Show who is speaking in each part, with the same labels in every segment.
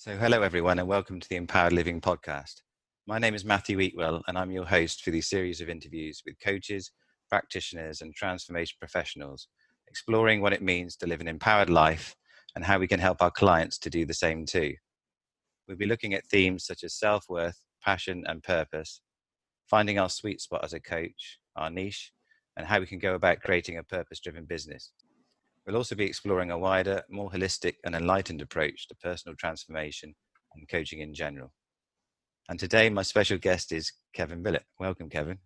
Speaker 1: So hello everyone and welcome to the Empowered Living podcast. My name is Matthew Eatwell and I'm your host for these series of interviews with coaches, practitioners and transformation professionals, exploring what it means to live an empowered life and how we can help our clients to do the same too. We'll be looking at themes such as self-worth, passion and purpose, finding our sweet spot as a coach, our niche, and how we can go about creating a purpose-driven business. We'll also be exploring a wider, more holistic and enlightened approach to personal transformation and coaching in general. And today, my special guest is Kevin Billet. Welcome, Kevin.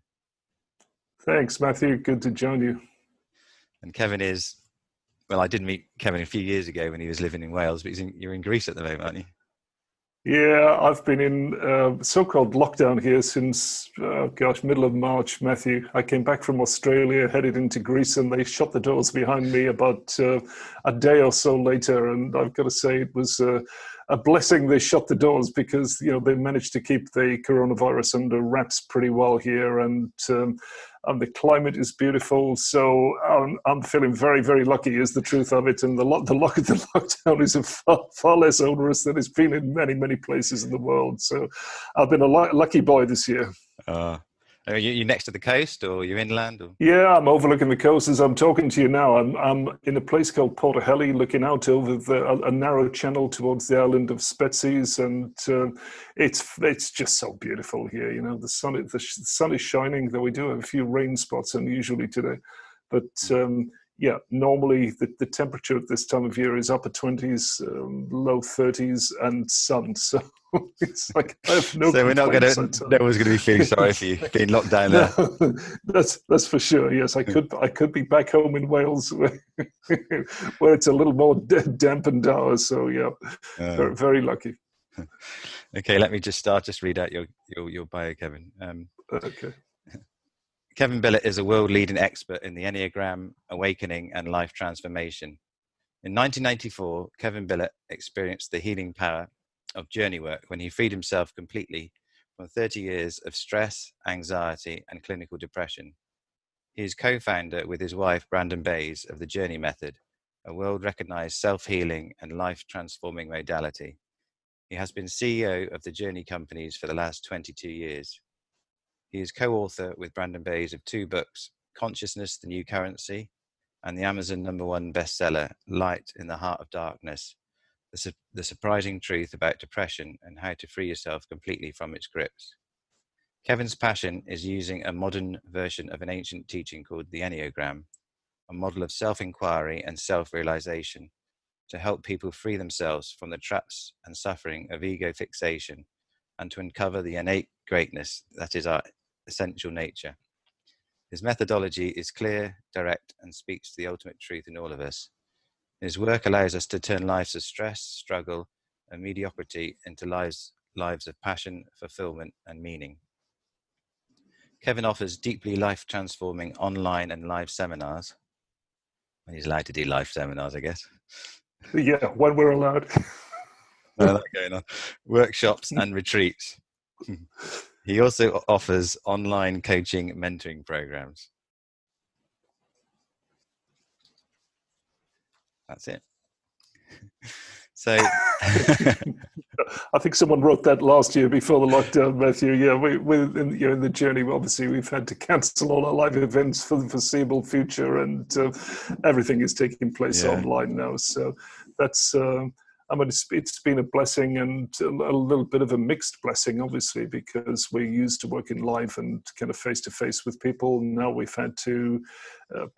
Speaker 2: Thanks, Matthew. Good to join you.
Speaker 1: And Kevin is, well, I did meet Kevin a few years ago when he was living in Wales, but you're in Greece at the moment, aren't you?
Speaker 2: Yeah, I've been in so-called lockdown here since, middle of March, Matthew. I came back from Australia, headed into Greece, and they shut the doors behind me about a day or so later. And I've got to say it was a blessing they shut the doors because, they managed to keep the coronavirus under wraps pretty well here. And the climate is beautiful. So I'm feeling very, very lucky is the truth of it. And the lockdown is far less onerous than it's been in many, many places in the world. So I've been a lucky boy this year.
Speaker 1: Are you next to the coast or you're inland? Or?
Speaker 2: Yeah, I'm overlooking the coast as I'm talking to you now. I'm in a place called Portohelly, looking out over a narrow channel towards the island of Spetses, and it's just so beautiful here. The sun is shining, though we do have a few rain spots unusually today. But normally the temperature at this time of year is upper 20s, low 30s, and sun. So it's like I have no.
Speaker 1: So no one's going to be feeling sorry for you being locked down there.
Speaker 2: No, that's for sure. Yes, I could be back home in Wales where it's a little more damp and dour. So yeah, very, very lucky.
Speaker 1: Okay, let me just read out your bio, Kevin.
Speaker 2: Okay.
Speaker 1: Kevin Billet is a world-leading expert in the Enneagram, awakening, and life transformation. In 1994, Kevin Billet experienced the healing power of journey work when he freed himself completely from 30 years of stress, anxiety, and clinical depression. He is co-founder with his wife, Brandon Bays, of the Journey Method, a world-recognized self-healing and life-transforming modality. He has been CEO of the Journey companies for the last 22 years. He is co-author with Brandon Bays of two books, Consciousness, the New Currency, and the Amazon #1 bestseller, Light in the Heart of Darkness, the surprising truth about depression and how to free yourself completely from its grips. Kevin's passion is using a modern version of an ancient teaching called the Enneagram, a model of self-inquiry and self-realization to help people free themselves from the traps and suffering of ego fixation and to uncover the innate greatness that is our essential nature. His methodology is clear, direct, and speaks to the ultimate truth in all of us. His work allows us to turn lives of stress, struggle, and mediocrity into lives of passion, fulfillment, and meaning. Kevin offers deeply life-transforming online and live seminars. He's allowed to do live seminars, I guess.
Speaker 2: Yeah, when we're allowed.
Speaker 1: That's going on. Workshops and retreats. He also offers online coaching mentoring programs. That's it. So
Speaker 2: I think someone wrote that last year before the lockdown, Matthew. Yeah, in the journey, obviously we've had to cancel all our live events for the foreseeable future, and everything is taking place online now. So that's. It's been a blessing and a little bit of a mixed blessing, obviously, because we're used to working live and kind of face-to-face with people. Now we've had to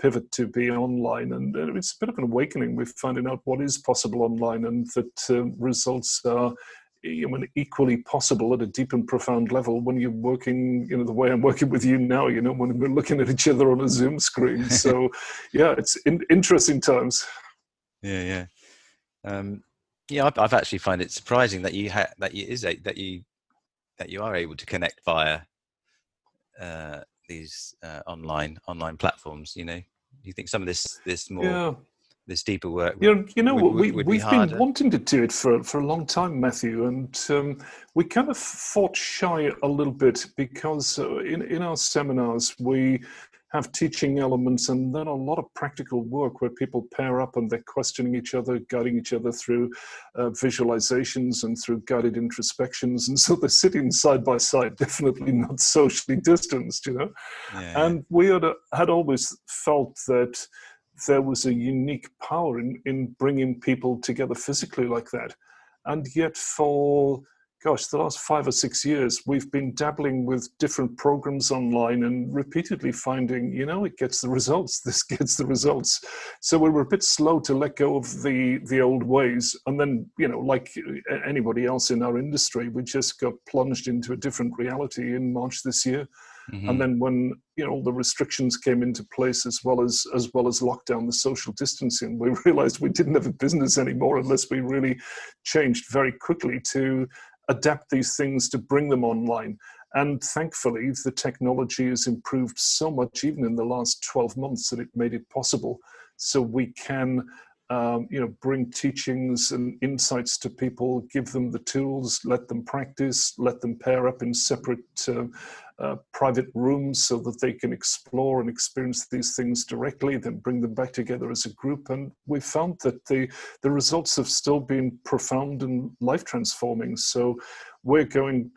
Speaker 2: pivot to be online, and it's a bit of an awakening. We're finding out what is possible online, and that results are equally possible at a deep and profound level when you're working, the way I'm working with you now, when we're looking at each other on a Zoom screen. So, yeah, it's interesting times.
Speaker 1: Yeah. I've actually find it surprising that you are able to connect via these online platforms. You think some of this more this deeper work
Speaker 2: we've been wanting to do it for a long time, Matthew, and we kind of fought shy a little bit because in our seminars we have teaching elements, and then a lot of practical work where people pair up and they're questioning each other, guiding each other through visualizations and through guided introspections. And so they're sitting side by side, definitely not socially distanced, you know.
Speaker 1: Yeah.
Speaker 2: And we had always felt that there was a unique power in bringing people together physically like that. And yet for, gosh, the last 5 or 6 years, we've been dabbling with different programs online and repeatedly finding, you know, it gets the results. This gets the results. So we were a bit slow to let go of the old ways. And then, you know, like anybody else in our industry, we just got plunged into a different reality in March this year.
Speaker 1: Mm-hmm.
Speaker 2: And then when, you know, the restrictions came into place, as well as lockdown, the social distancing, we realized we didn't have a business anymore unless we really changed very quickly to adapt these things to bring them online. And thankfully, the technology has improved so much, even in the last 12 months, that it made it possible. So we can, you know, bring teachings and insights to people, give them the tools, let them practice, let them pair up in separate private rooms so that they can explore and experience these things directly, then bring them back together as a group. And we found that the results have still been profound and life transforming. So we're going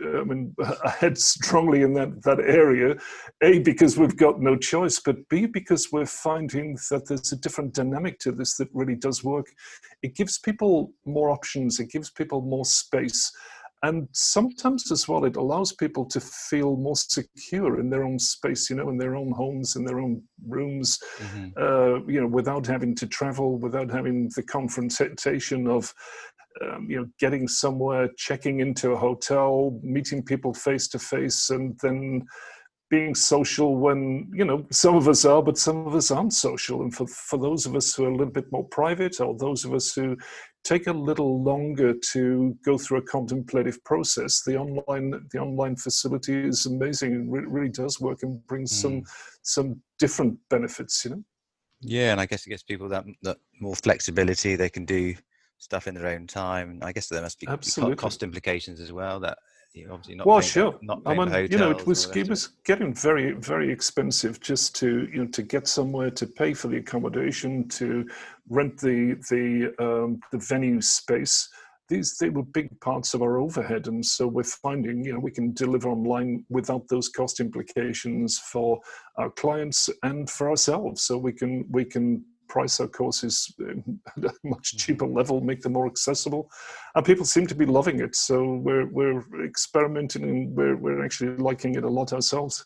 Speaker 2: ahead strongly in that area, A, because we've got no choice, but B, because we're finding that there's a different dynamic to this that really does work. It gives people more options. It gives people more space. And sometimes as well, it allows people to feel more secure in their own space, you know, in their own homes, in their own rooms,
Speaker 1: Mm-hmm.
Speaker 2: you know, without having to travel, without having the confrontation of, you know, getting somewhere, checking into a hotel, meeting people face to face, and then being social when, you know, some of us are, but some of us aren't social. And for those of us who are a little bit more private, or those of us who take a little longer to go through a contemplative process, the online facility is amazing and really does work and brings some different benefits, you know.
Speaker 1: Yeah, and I guess it gives people that more flexibility. They can do stuff in their own time. I guess there must be
Speaker 2: Absolutely.
Speaker 1: cost implications as well, that you're obviously
Speaker 2: Well, sure.
Speaker 1: not
Speaker 2: I
Speaker 1: paying for
Speaker 2: mean, you know,
Speaker 1: hotels and all the
Speaker 2: it
Speaker 1: rest of it.
Speaker 2: was getting very, very expensive just to, you know, to get somewhere, to pay for the accommodation, to rent the venue space. They were big parts of our overhead, and so we're finding, you know, we can deliver online without those cost implications for our clients and for ourselves. So we can price our courses at a much cheaper level, make them more accessible, and people seem to be loving it. So we're experimenting, and we're actually liking it a lot ourselves.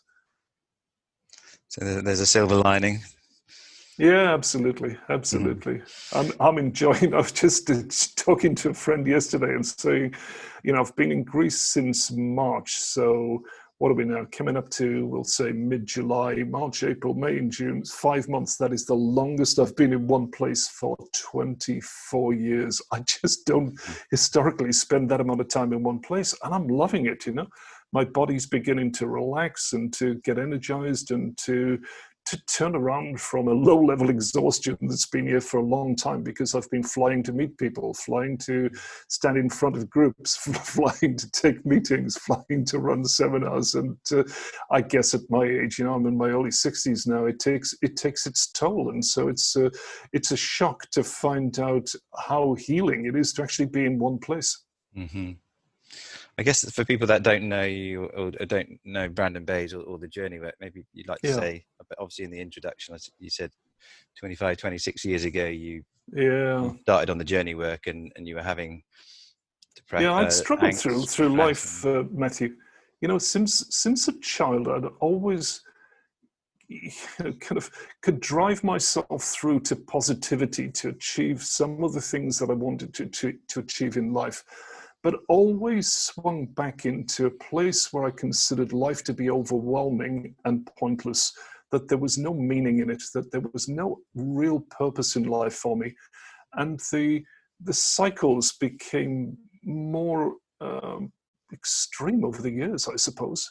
Speaker 1: So there's a silver lining.
Speaker 2: Yeah, absolutely. I'm enjoying. I was just talking to a friend yesterday and saying, you know, I've been in Greece since March. So what are we now? Coming up to, we'll say, mid-July, March, April, May, and June. It's 5 months. That is the longest I've been in one place for 24 years. I just don't historically spend that amount of time in one place, and I'm loving it, you know. My body's beginning to relax and to get energized and to turn around from a low-level exhaustion that's been here for a long time, because I've been flying to meet people, flying to stand in front of groups, flying to take meetings, flying to run seminars. And I guess at my age, you know, I'm in my early 60s now, it takes its toll. And so it's a shock to find out how healing it is to actually be in one place.
Speaker 1: Mm-hmm. I guess for people that don't know you or don't know Brandon Bayes or the journey work, maybe you'd like to say, but obviously in the introduction, you said 25, 26 years ago, you started on the journey work and you were having
Speaker 2: depression. I'd struggled
Speaker 1: angst,
Speaker 2: through life, Matthew. You know, since a child, I'd always kind of could drive myself through to positivity to achieve some of the things that I wanted to achieve in life, but always swung back into a place where I considered life to be overwhelming and pointless, that there was no meaning in it, that there was no real purpose in life for me. And the cycles became more extreme over the years, I suppose.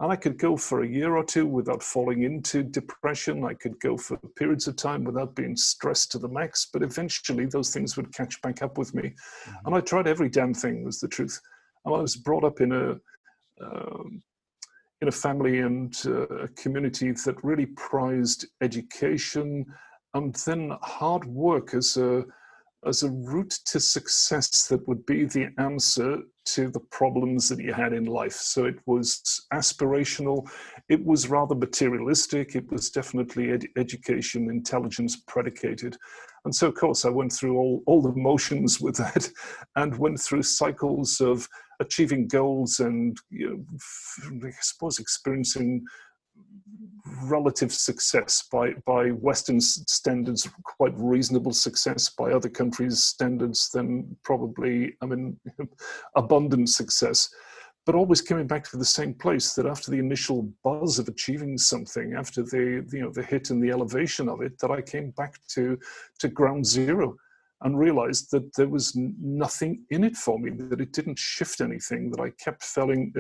Speaker 2: And I could go for a year or two without falling into depression. I could go for periods of time without being stressed to the max, but eventually those things would catch back up with me. Mm-hmm. And I tried every damn thing, was the truth. And I was brought up in in a family and a community that really prized education and then hard work as a route to success that would be the answer to the problems that you had in life. So it was aspirational, it was rather materialistic, it was definitely education, intelligence predicated. And so, of course, I went through all the motions with that and went through cycles of achieving goals and, I suppose, experiencing relative success by Western standards, quite reasonable success by other countries' standards, then probably, abundant success. But always coming back to the same place, that after the initial buzz of achieving something, after the hit and the elevation of it, that I came back to ground zero and realized that there was nothing in it for me, that it didn't shift anything, that I kept feeling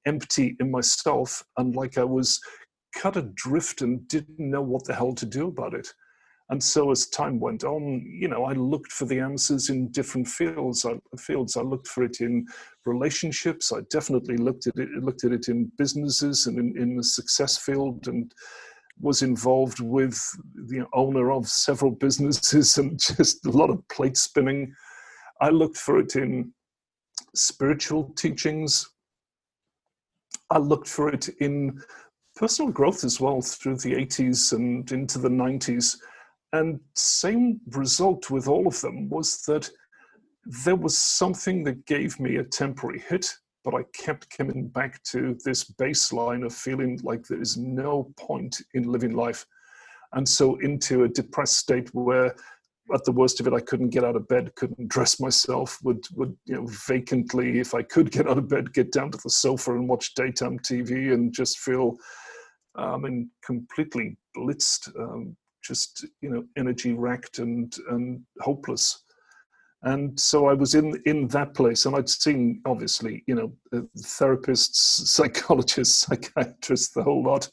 Speaker 2: empty in myself and like I was cut adrift and didn't know what the hell to do about it. And so as time went on, I looked for the answers in different fields. I looked for it in relationships. I definitely looked at it in businesses and in the success field, and was involved with the owner of several businesses and just a lot of plate spinning. I looked for it in spiritual teachings. I looked for it in personal growth as well through the 80s and into the 90s. And same result with all of them was that there was something that gave me a temporary hit, but I kept coming back to this baseline of feeling like there is no point in living life. And so into a depressed state where at the worst of it, I couldn't get out of bed, couldn't dress myself, would vacantly, if I could get out of bed, get down to the sofa and watch daytime TV and just feel completely blitzed, energy racked and hopeless. And so I was in that place, and I'd seen, obviously, therapists, psychologists, psychiatrists, the whole lot.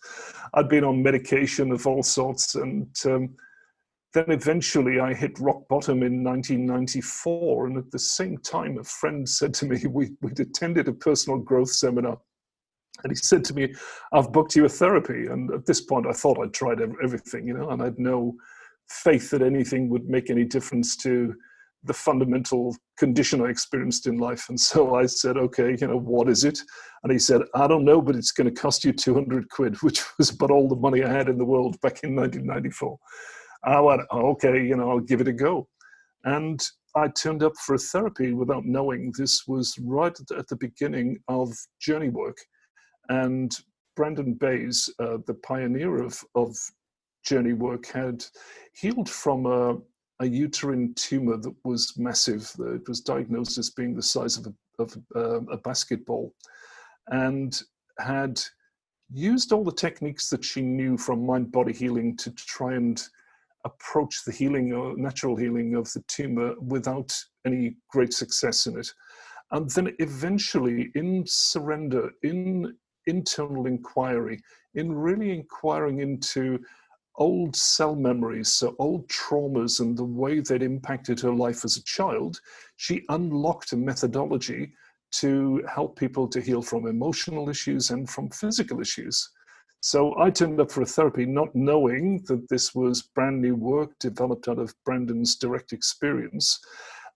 Speaker 2: I'd been on medication of all sorts, and then eventually I hit rock bottom in 1994. And at the same time, a friend said to me, we'd attended a personal growth seminar, and he said to me, "I've booked you a therapy." And at this point, I thought I'd tried everything, and I had no faith that anything would make any difference to the fundamental condition I experienced in life. And so I said, "Okay, what is it?" And he said, "I don't know, but it's going to cost you 200 quid, which was about all the money I had in the world back in 1994. I went, "Okay, I'll give it a go." And I turned up for a therapy without knowing. This was right at the beginning of journey work. And Brandon Bays, the pioneer of journey work, had healed from a uterine tumor that was massive. It was diagnosed as being the size of a basketball, and had used all the techniques that she knew from mind-body healing to try and approach the healing or natural healing of the tumor without any great success in it. And then eventually, in surrender, in internal inquiry, in really inquiring into old cell memories, so old traumas and the way they'd impacted her life as a child, she unlocked a methodology to help people to heal from emotional issues and from physical issues. So I turned up for a therapy not knowing that this was brand new work developed out of Brandon's direct experience.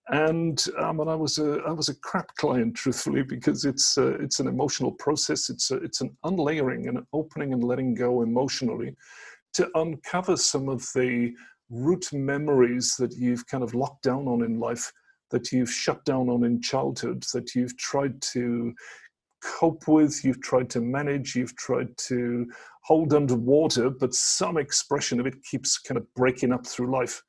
Speaker 2: And I was a crap client, truthfully, because it's an emotional process. It's an unlayering and an opening and letting go emotionally to uncover some of the root memories that you've kind of locked down on in life, that you've shut down on in childhood, that you've tried to cope with, you've tried to manage, you've tried to hold underwater, but some expression of it keeps kind of breaking up through life.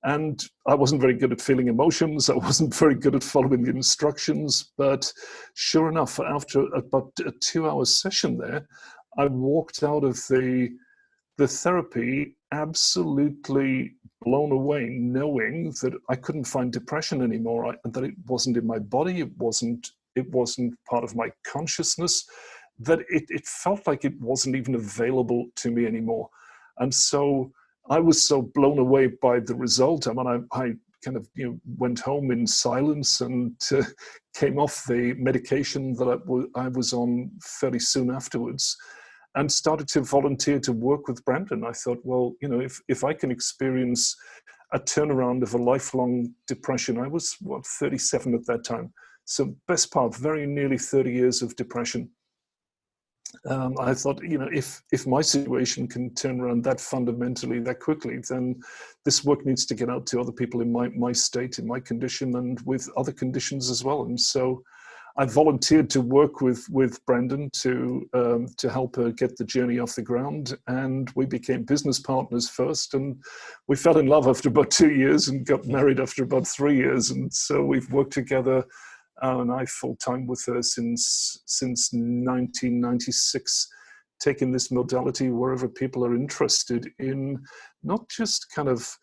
Speaker 2: And I wasn't very good at feeling emotions. I wasn't very good at following the instructions. But sure enough, after about a 2-hour session there, I walked out of the therapy absolutely blown away, knowing that I couldn't find depression anymore, that it wasn't in my body, it wasn't part of my consciousness, that it felt like it wasn't even available to me anymore. And so I was so blown away by the result. I kind of went home in silence and came off the medication that I was on fairly soon afterwards, and started to volunteer to work with Brandon. I thought, well, if I can experience a turnaround of a lifelong depression. I was 37 at that time, so best part, very nearly 30 years of depression. I thought, if my situation can turn around that fundamentally, that quickly, then this work needs to get out to other people in my state, in my condition, and with other conditions as well. And so I volunteered to work with Brandon to help her get the journey off the ground, and we became business partners first, and we fell in love after about 2 years and got married after about 3 years, and so we've worked together, and I full time with her since 1996, taking this modality wherever people are interested in, not just kind of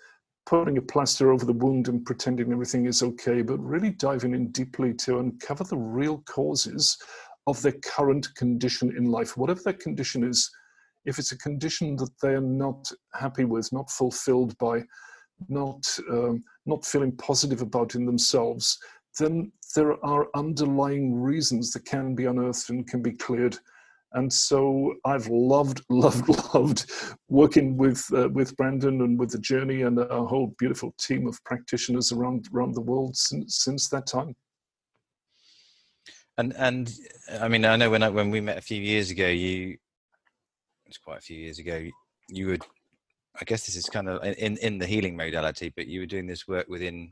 Speaker 2: putting a plaster over the wound and pretending everything is okay, but really diving in deeply to uncover the real causes of their current condition in life, whatever that condition is. If it's a condition that they're not happy with, not fulfilled by, not feeling positive about in themselves, then there are underlying reasons that can be unearthed and can be cleared. And so I've loved working with Brandon and with the journey and a whole beautiful team of practitioners around the world since that time.
Speaker 1: And I mean, I know when we met a few years ago, it's quite a few years ago, you would, I guess this is kind of in the healing modality, but you were doing this work within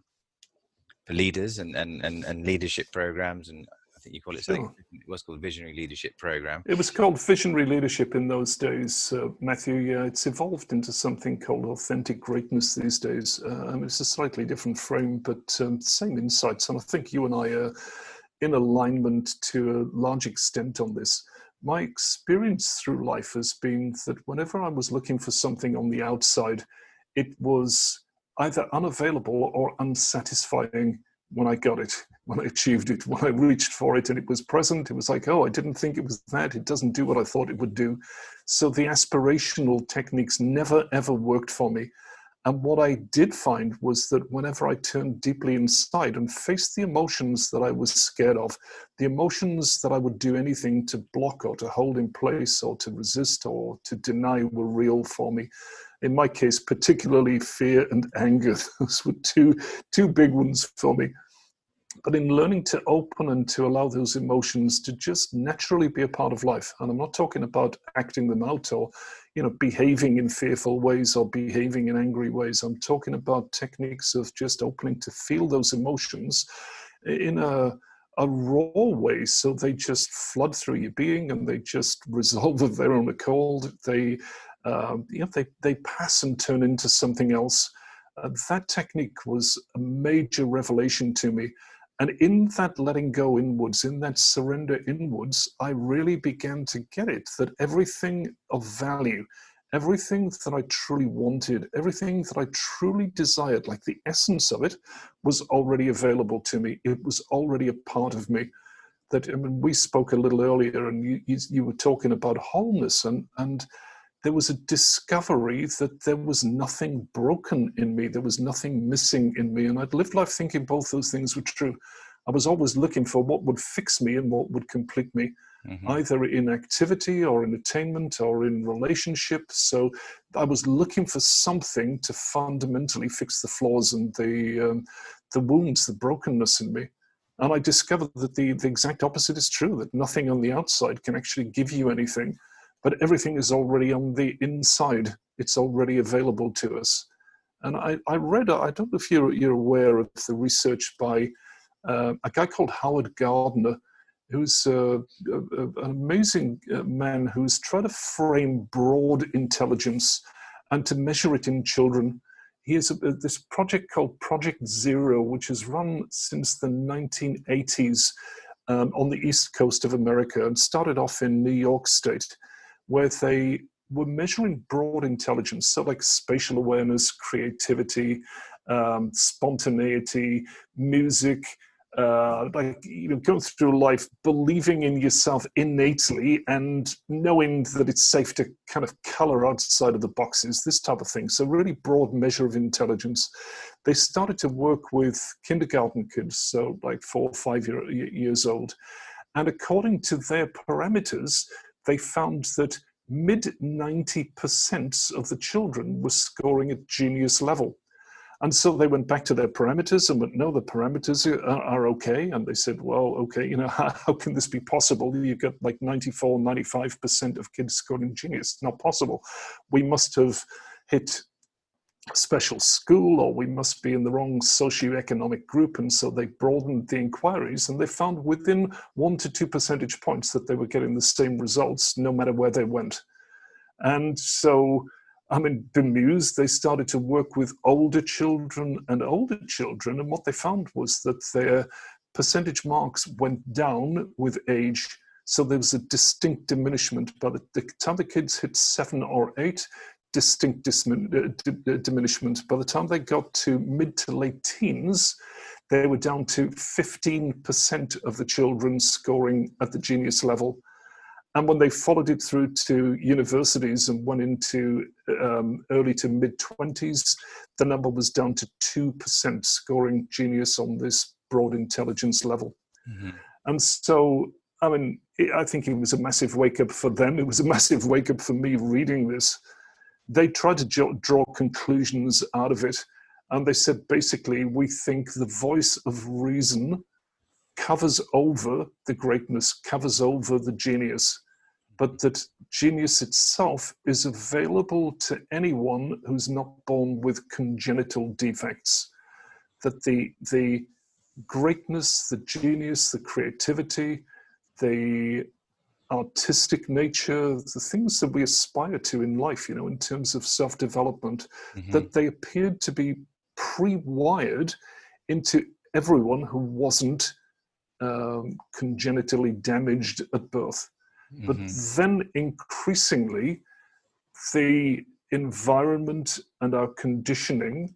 Speaker 1: for leaders and leadership programs, and I think you call it something. Sure. It was called Visionary Leadership Program.
Speaker 2: It was called Visionary Leadership in those days, Matthew. Yeah, it's evolved into something called Authentic Greatness these days. It's a slightly different frame, but same insights. And I think you and I are in alignment to a large extent on this. My experience through life has been that whenever I was looking for something on the outside, it was either unavailable or unsatisfying when I got it, when I achieved it, when I reached for it and it was present. It was like, oh, I didn't think it was that. It doesn't do what I thought it would do. So the aspirational techniques never, ever worked for me. And what I did find was that whenever I turned deeply inside and faced the emotions that I was scared of, the emotions that I would do anything to block or to hold in place or to resist or to deny were real for me. In my case, particularly fear and anger. Those were two big ones for me. But in learning to open and to allow those emotions to just naturally be a part of life, and I'm not talking about acting them out or, behaving in fearful ways or behaving in angry ways. I'm talking about techniques of just opening to feel those emotions in a raw way, so they just flood through your being and they just resolve of their own accord. They pass and turn into something else. That technique was a major revelation to me. And in that letting go inwards, in that surrender inwards, I really began to get it, that everything of value, everything that I truly wanted, everything that I truly desired, like the essence of it, was already available to me. It was already a part of me. That, we spoke a little earlier, and you were talking about wholeness, and there was a discovery that there was nothing broken in me. There was nothing missing in me. And I'd lived life thinking both those things were true. I was always looking for what would fix me and what would complete me, either in activity or in attainment or in relationship. So I was looking for something to fundamentally fix the flaws and the wounds, the brokenness in me. And I discovered that the exact opposite is true, that nothing on the outside can actually give you anything. But everything is already on the inside. It's already available to us. And I read, I don't know if you're aware of the research by a guy called Howard Gardner, who's an amazing man who's tried to frame broad intelligence and to measure it in children. He has this project called Project Zero, which has run since the 1980s on the East Coast of America, and started off in New York State, where they were measuring broad intelligence, so like spatial awareness, creativity, spontaneity, music, going through life believing in yourself innately and knowing that it's safe to kind of color outside of the boxes, this type of thing. So really broad measure of intelligence. They started to work with kindergarten kids, so like 4 or 5 years old. And according to their parameters, they found that mid 90% of the children were scoring at genius level. And so they went back to their parameters and went, no, the parameters are okay. And they said, well, okay, how can this be possible? You've got like 94, 95% of kids scoring genius. It's not possible. We must have hit special school, or we must be in the wrong socioeconomic group. And so they broadened the inquiries, and they found within 1 to 2 percentage points that they were getting the same results no matter where they went. And so, bemused, they started to work with older children. And what they found was that their percentage marks went down with age. So there was a distinct diminishment. By the time the kids hit 7 or 8, distinct diminishment. By the time they got to mid to late teens, they were down to 15% of the children scoring at the genius level. And when they followed it through to universities and went into early to mid-20s, the number was down to 2% scoring genius on this broad intelligence level. Mm-hmm. And so, I think it was a massive wake-up for them. It was a massive wake-up for me reading this. They tried to draw conclusions out of it. And they said, basically, we think the voice of reason covers over the greatness, covers over the genius, but that genius itself is available to anyone who's not born with congenital defects. That the greatness, the genius, the creativity, the artistic nature, the things that we aspire to in life, in terms of self-development, mm-hmm. that they appeared to be pre-wired into everyone who wasn't congenitally damaged at birth. Mm-hmm. But then increasingly, the environment and our conditioning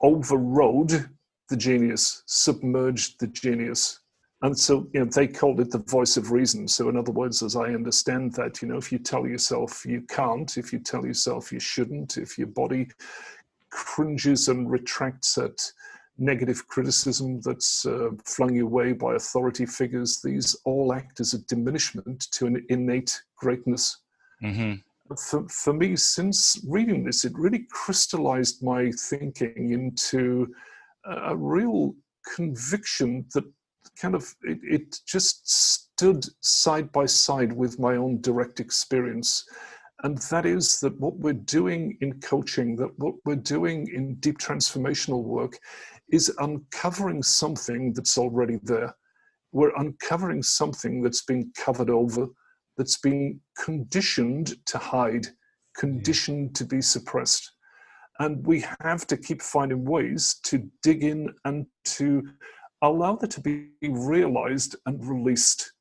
Speaker 2: overrode the genius, submerged the genius. And so, they called it the voice of reason. So in other words, as I understand that, if you tell yourself you can't, if you tell yourself you shouldn't, if your body cringes and retracts at negative criticism that's flung your way by authority figures, these all act as a diminishment to an innate greatness. Mm-hmm. For me, since reading this, it really crystallized my thinking into a real conviction that it just stood side by side with my own direct experience. And that is that what we're doing in coaching, that what we're doing in deep transformational work is uncovering something that's already there. We're uncovering something that's been covered over, that's been conditioned to hide, conditioned to be suppressed. And we have to keep finding ways to dig in and to allow that to be realized and released.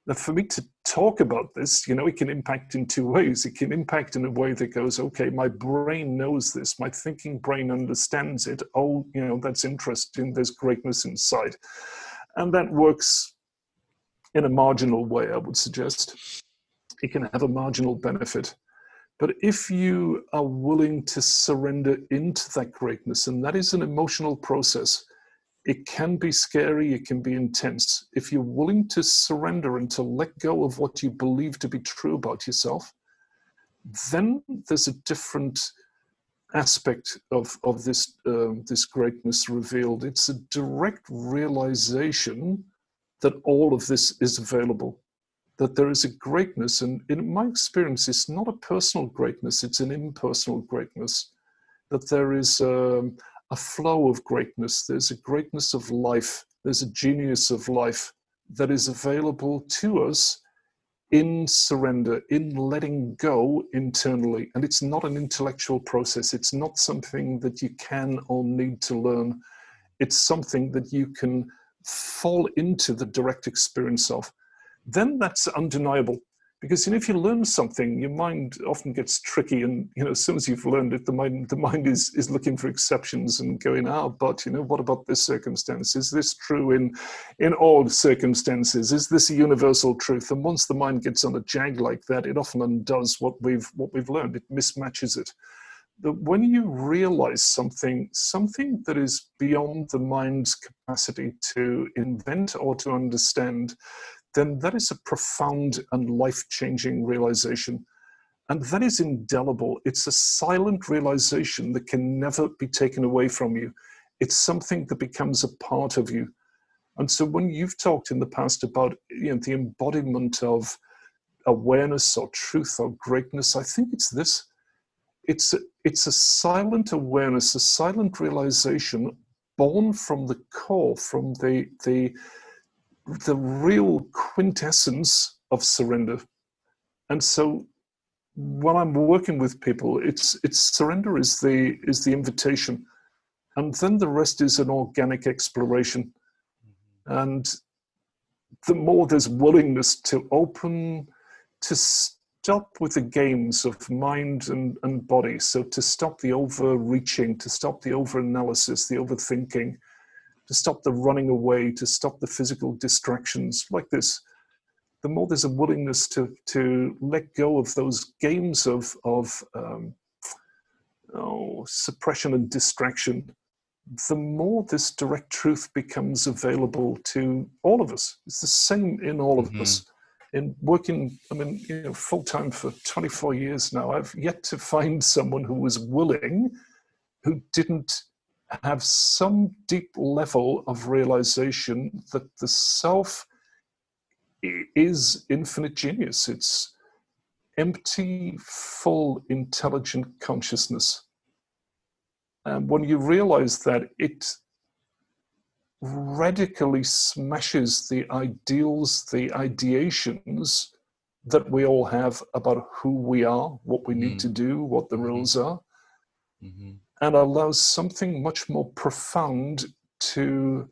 Speaker 2: Now, for me to talk about this, it can impact in 2 ways. It can impact in a way that goes, okay, my brain knows this, my thinking brain understands it. Oh, that's interesting. There's greatness inside. And that works in a marginal way, I would suggest. It can have a marginal benefit. But if you are willing to surrender into that greatness, and that is an emotional process, it can be scary, it can be intense. If you're willing to surrender and to let go of what you believe to be true about yourself, then there's a different aspect of this, this greatness revealed. It's a direct realization that all of this is available, that there is a greatness. And in my experience, it's not a personal greatness, it's an impersonal greatness, that there is a flow of greatness. There's a greatness of life. There's a genius of life that is available to us in surrender, in letting go internally. And it's not an intellectual process. It's not something that you can or need to learn. It's something that you can fall into the direct experience of. Then that's undeniable. Because if you learn something, your mind often gets tricky, and as soon as you've learned it, the mind is looking for exceptions and going, but what about this circumstance? Is this true in all circumstances? Is this a universal truth? And once the mind gets on a jag like that, it often undoes what we've learned. It mismatches it. That when you realize something that is beyond the mind's capacity to invent or to understand, then that is a profound and life-changing realization. And that is indelible. It's a silent realization that can never be taken away from you. It's something that becomes a part of you. And so when you've talked in the past about the embodiment of awareness or truth or greatness, I think it's this. It's a silent awareness, a silent realization born from the core, from the real quintessence of surrender. And so when I'm working with people, it's surrender is the invitation, and then the rest is an organic exploration. And the more there's willingness to open, to stop with the games of mind and body, so to stop the overreaching, to stop the overanalysis, the overthinking, to stop the running away, to stop the physical distractions like this, the more there's a willingness to let go of those games of suppression and distraction, the more this direct truth becomes available to all of us. It's the same in all of us. In working, full-time for 24 years now, I've yet to find someone who was willing, who didn't have some deep level of realization that the self is infinite genius. It's empty, full, intelligent consciousness. And when you realize that, it radically smashes the ideals, the ideations that we all have about who we are, what we need to do, what the rules are, and allows something much more profound to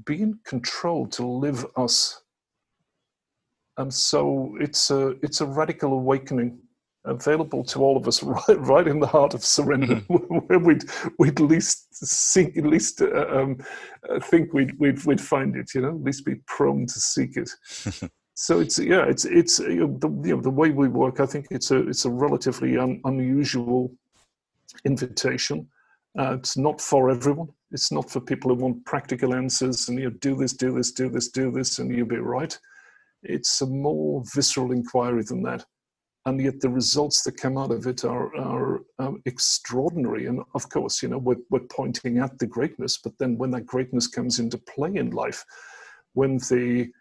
Speaker 2: be in control, to live us. And so it's a radical awakening available to all of us right in the heart of surrender, where we'd least think we'd find it, at least be prone to seek it. So it's the way we work. I think it's a relatively unusual invitation. It's not for everyone. It's not for people who want practical answers and do this, and you'll be right. It's a more visceral inquiry than that. And yet the results that come out of it are extraordinary. And of course, we're pointing at the greatness, but then when that greatness comes into play in life, when the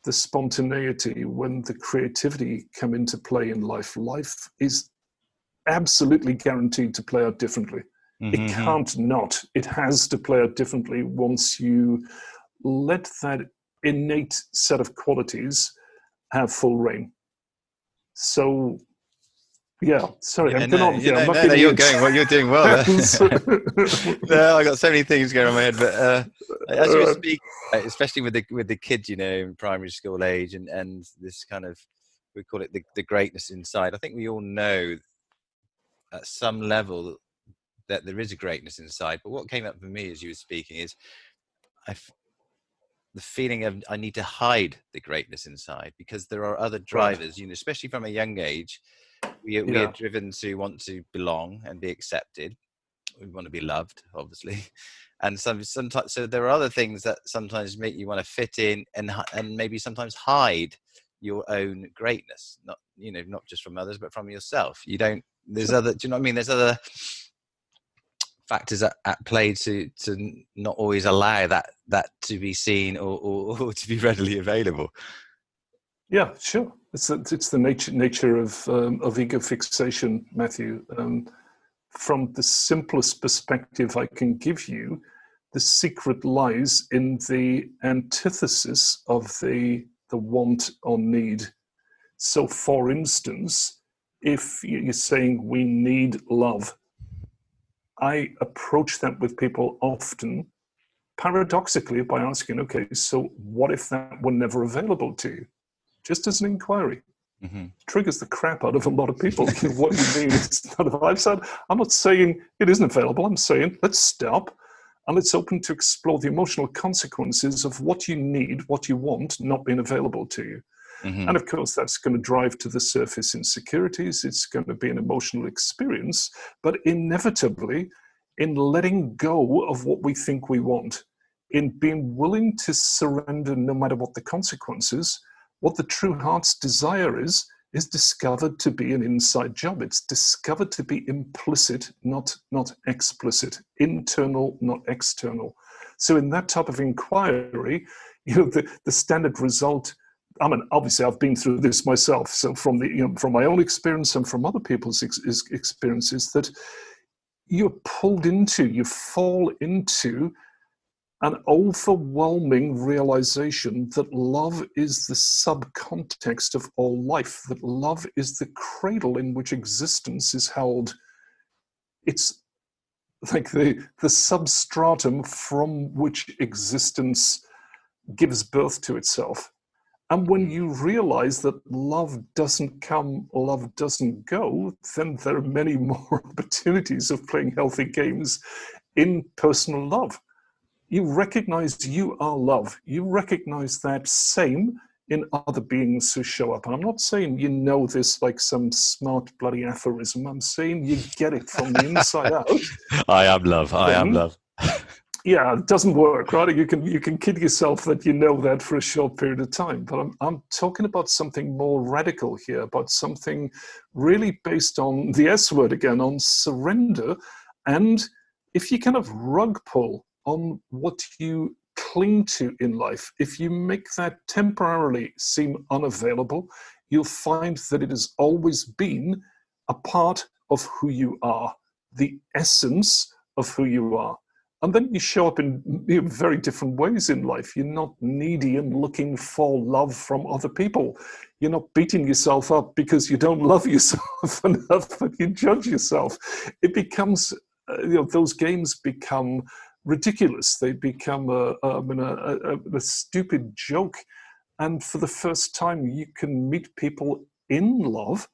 Speaker 2: spontaneity, when the creativity come into play in life, life is absolutely guaranteed to play out differently. It can't not. It has to play out differently once you let that innate set of qualities have full reign. So, sorry, I'm going on here.
Speaker 1: You're doing well. No, I got so many things going on in my head, but as you were speaking, especially with the kids, in primary school age, and this kind of, we call it the greatness inside. I think we all know at some level that there is a greatness inside. But what came up for me as you were speaking is the feeling of I need to hide the greatness inside, because there are other drivers, especially from a young age, we are driven to want to belong and be accepted. We want to be loved, obviously. And sometimes, so there are other things that sometimes make you want to fit in and maybe sometimes hide your own greatness, not just from others, but from yourself. There's other, do you know what I mean? There's other factors at play to not always allow that to be seen or to be readily available.
Speaker 2: Yeah, sure. It's the nature of ego fixation, Matthew. From the simplest perspective I can give you, the secret lies in the antithesis of the want or need. So, for instance, if you're saying we need love, I approach that with people often, paradoxically, by asking, okay, so what if that were never available to you? Just as an inquiry.
Speaker 1: Hmm.
Speaker 2: Triggers the crap out of a lot of people. What do you mean it's not available? I'm not saying it isn't available. I'm saying let's stop and let's open to explore the emotional consequences of what you need, what you want, not being available to you.
Speaker 1: Hmm.
Speaker 2: And of course, that's going to drive to the surface insecurities. It's going to be an emotional experience, but inevitably, in letting go of what we think we want, in being willing to surrender no matter what the consequences, what the true heart's desire is discovered to be an inside job. It's discovered to be implicit, not explicit, internal, not external. So in that type of inquiry, the standard result, I mean, obviously I've been through this myself. So from from my own experience and from other people's experiences, that you fall into an overwhelming realization that love is the subcontext of all life, that love is the cradle in which existence is held. It's like the substratum from which existence gives birth to itself. And when you realize that love doesn't come, love doesn't go, then there are many more opportunities of playing healthy games in personal love. You recognize you are love. You recognize that same in other beings who show up. And I'm not saying you know this like some smart bloody aphorism. I'm saying you get it from the inside out.
Speaker 1: I am love. I am
Speaker 2: Then,
Speaker 1: love.
Speaker 2: yeah, it doesn't work, right? You can kid yourself that you know that for a short period of time. But I'm talking about something more radical here, about something really based on the S word again, on surrender. And if you kind of rug pull on what you cling to in life, if you make that temporarily seem unavailable, you'll find that it has always been a part of who you are, the essence of who you are. And then you show up in very different ways in life. You're not needy and looking for love from other people. You're not beating yourself up because you don't love yourself enough, but you judge yourself. It becomes, those games become ridiculous. They become a stupid joke. And for the first time, you can meet people in love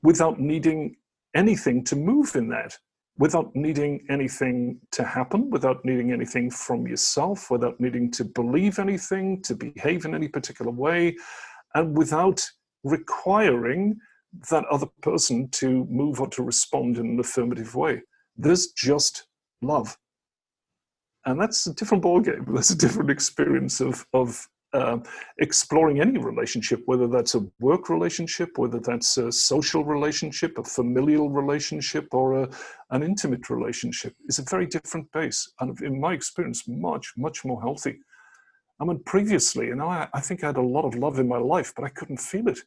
Speaker 2: without needing anything to move in that, without needing anything to happen, without needing anything from yourself, without needing to believe anything, to behave in any particular way, and without requiring that other person to move or to respond in an affirmative way. There's just love. And that's a different ballgame. That's a different experience of exploring any relationship, whether that's a work relationship, whether that's a social relationship, a familial relationship, or an intimate relationship. It's a very different base. And in my experience, much, much more healthy. I mean, previously, I think I had a lot of love in my life, but I couldn't feel it.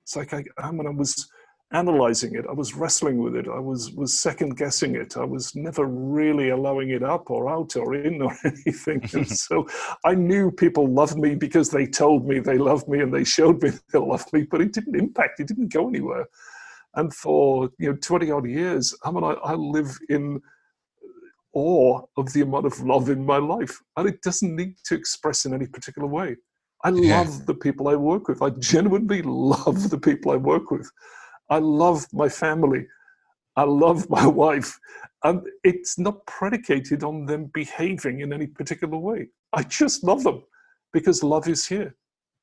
Speaker 2: It's like I was analyzing it, I was wrestling with it, I was second guessing it, I was never really allowing it up or out or in or anything. And so I knew people loved me because they told me they loved me and they showed me they loved me, but it didn't impact, it didn't go anywhere. And for 20 odd years, I live in awe of the amount of love in my life, and it doesn't need to express in any particular way. I
Speaker 1: Yeah.
Speaker 2: love the people I work with. I genuinely love the people I work with. I love my family. I love my wife. And it's not predicated on them behaving in any particular way. I just love them because love is here.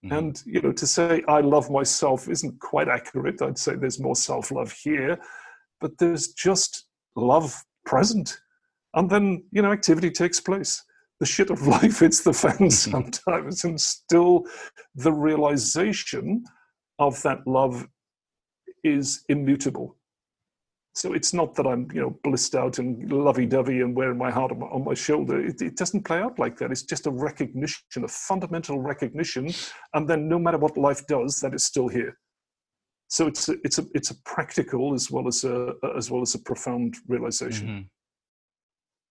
Speaker 1: Mm-hmm.
Speaker 2: And, to say I love myself isn't quite accurate. I'd say there's more self-love here, but there's just love present. And then, activity takes place. The shit of life hits the fan sometimes, and still the realization of that love is immutable. So it's not that I'm, blissed out and lovey-dovey and wearing my heart on my shoulder. It doesn't play out like that. It's just a recognition, a fundamental recognition, and then no matter what life does, that is still here. So it's a practical as well as a profound realization.
Speaker 1: Mm-hmm.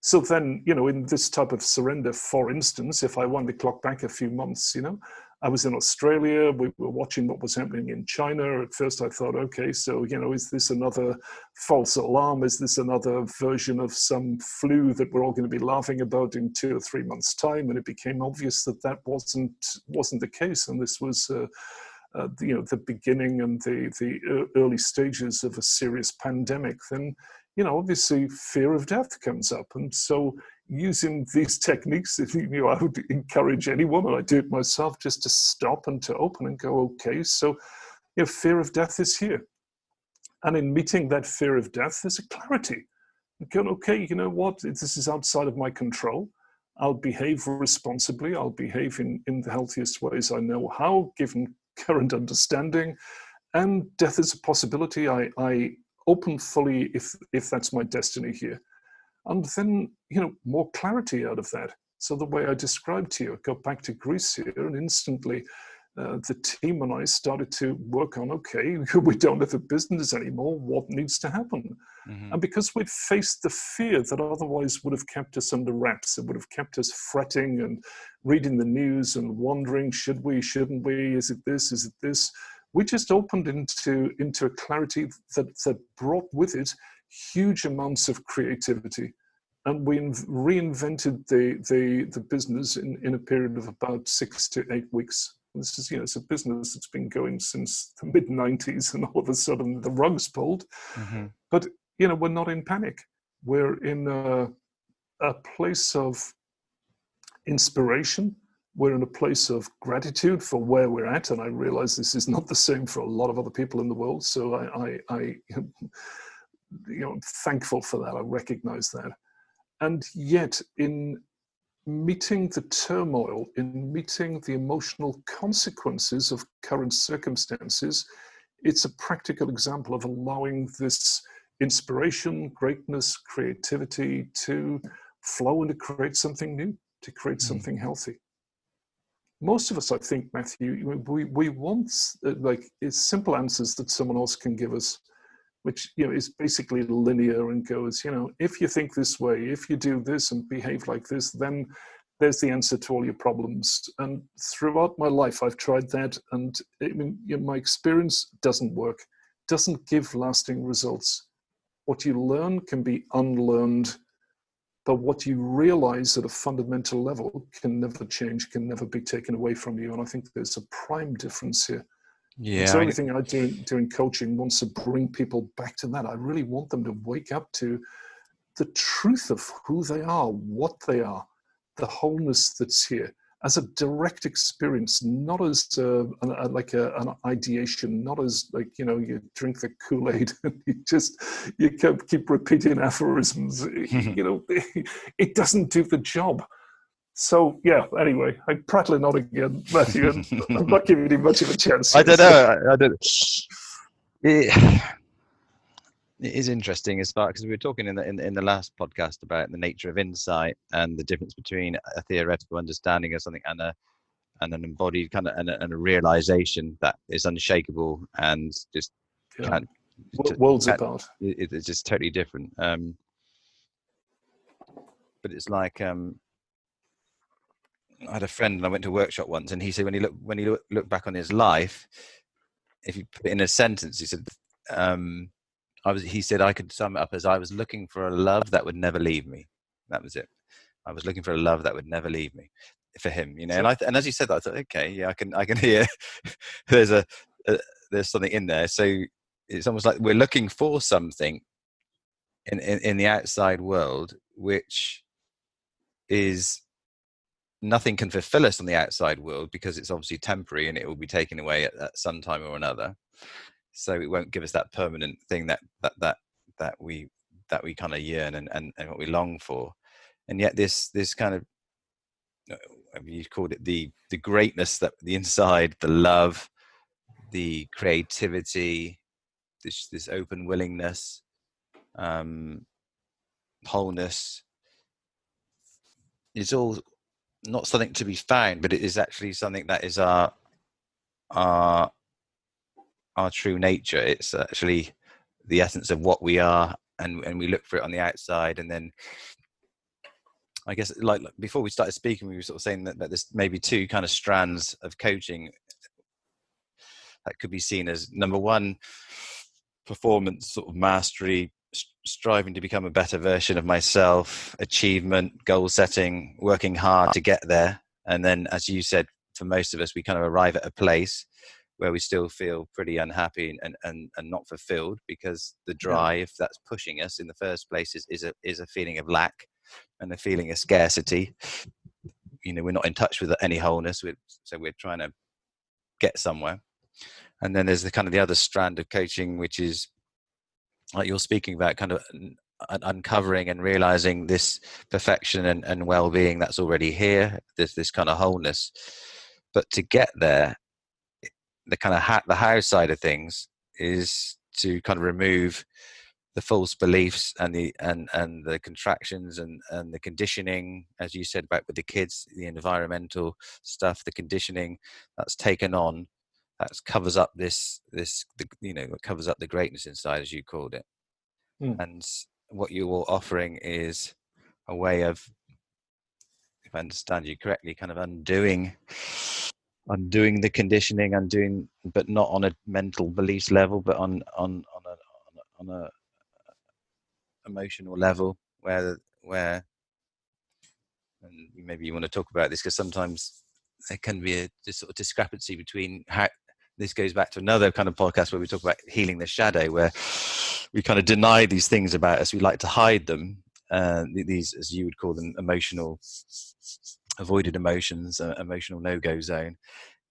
Speaker 2: So then, in this type of surrender, for instance, if I wind the clock back a few months, I was in Australia, we were watching what was happening in China. At first I thought, okay, so, is this another false alarm? Is this another version of some flu that we're all going to be laughing about in 2 or 3 months' time? And it became obvious that wasn't the case. And this was the beginning and the early stages of a serious pandemic, then obviously fear of death comes up. And so using these techniques, I would encourage anyone, and I do it myself, just to stop and to open and go, okay, so fear of death is here. And in meeting that fear of death, there's a clarity. Going, okay, you know what, this is outside of my control. I'll behave responsibly. I'll behave in the healthiest ways I know how, given current understanding. And death is a possibility. I open fully if that's my destiny here. And then, more clarity out of that. So the way I described to you, I got back to Greece here, and instantly the team and I started to work on, okay, we don't have a business anymore. What needs to happen? Mm-hmm. And because we'd faced the fear that otherwise would have kept us under wraps, it would have kept us fretting and reading the news and wondering, should we, shouldn't we? Is it this? Is it this? We just opened into a clarity that brought with it huge amounts of creativity. And we reinvented the business in a period of about 6 to 8 weeks. This is, it's a business that's been going since the mid-90s, and all of a sudden the rug's pulled. Mm-hmm. But, we're not in panic. We're in a place of inspiration. We're in a place of gratitude for where we're at. And I realize this is not the same for a lot of other people in the world. So I'm thankful for that. I recognize that. And yet, in meeting the turmoil, in meeting the emotional consequences of current circumstances, it's a practical example of allowing this inspiration, greatness, creativity to flow and to create something new, to create something healthy. Most of us, I think, Matthew, we want it's simple answers that someone else can give us, which is basically linear and goes, if you think this way, if you do this and behave like this, then there's the answer to all your problems. And throughout my life, I've tried that, and my experience doesn't work, doesn't give lasting results. What you learn can be unlearned, but what you realize at a fundamental level can never change, can never be taken away from you. And I think there's a prime difference here. Yeah, so everything I do in coaching wants to bring people back to that. I really want them to wake up to the truth of who they are, what they are, the wholeness that's here, as a direct experience, not as an ideation, not as you drink the Kool-Aid and you keep repeating aphorisms. It doesn't do the job. So, anyway, I'm prattling on again, Matthew, and I'm not giving you much of a chance.
Speaker 1: I don't know. It is interesting as far, because we were talking in the last podcast about the nature of insight and the difference between a theoretical understanding of something and an embodied kind of and a realization that is unshakable and just can't
Speaker 2: worlds apart.
Speaker 1: It's just totally different. But it's like I had a friend and I went to a workshop once, and he said when he looked back on his life, if you put it in a sentence, he said. He said I could sum it up as I was looking for a love that would never leave me. That was it. I was looking for a love that would never leave me. For him, Sure. And as you said that, I thought, okay, yeah, I can hear there's something in there. So it's almost like we're looking for something in the outside world, which is nothing can fulfill us on the outside world, because it's obviously temporary and it will be taken away at some time or another. So it won't give us that permanent thing that we kind of yearn and what we long for. And yet this kind of, you called it the greatness, that the inside, the love, the creativity, this open willingness, wholeness, is all not something to be found, but it is actually something that is our true nature. It's actually the essence of what we are, and we look for it on the outside. And then I guess like before we started speaking, we were sort of saying that there's maybe two kind of strands of coaching that could be seen as, number one, performance, sort of mastery, striving to become a better version of myself, achievement, goal setting, working hard to get there. And then, as you said, for most of us, we kind of arrive at a place where we still feel pretty unhappy and not fulfilled, because the drive that's pushing us in the first place is a feeling of lack and a feeling of scarcity. We're not in touch with any wholeness, so we're trying to get somewhere. And then there's the other strand of coaching, which is like you're speaking about, kind of uncovering and realizing this perfection and well-being that's already here. There's this kind of wholeness, but to get there, the kind of the how side of things is to kind of remove the false beliefs and the contractions and the conditioning, as you said, about with the kids, the environmental stuff, the conditioning that's taken on, that covers up covers up the greatness inside, as you called it. And what you're offering is a way of, if I understand you correctly, kind of undoing the conditioning, but not on a mental beliefs level, but on a emotional level, where and maybe you want to talk about this, because sometimes there can be this sort of discrepancy between how. This goes back to another kind of podcast where we talk about healing the shadow, where we kind of deny these things about us. We like to hide them. These, as you would call them, avoided emotions, emotional no-go zone,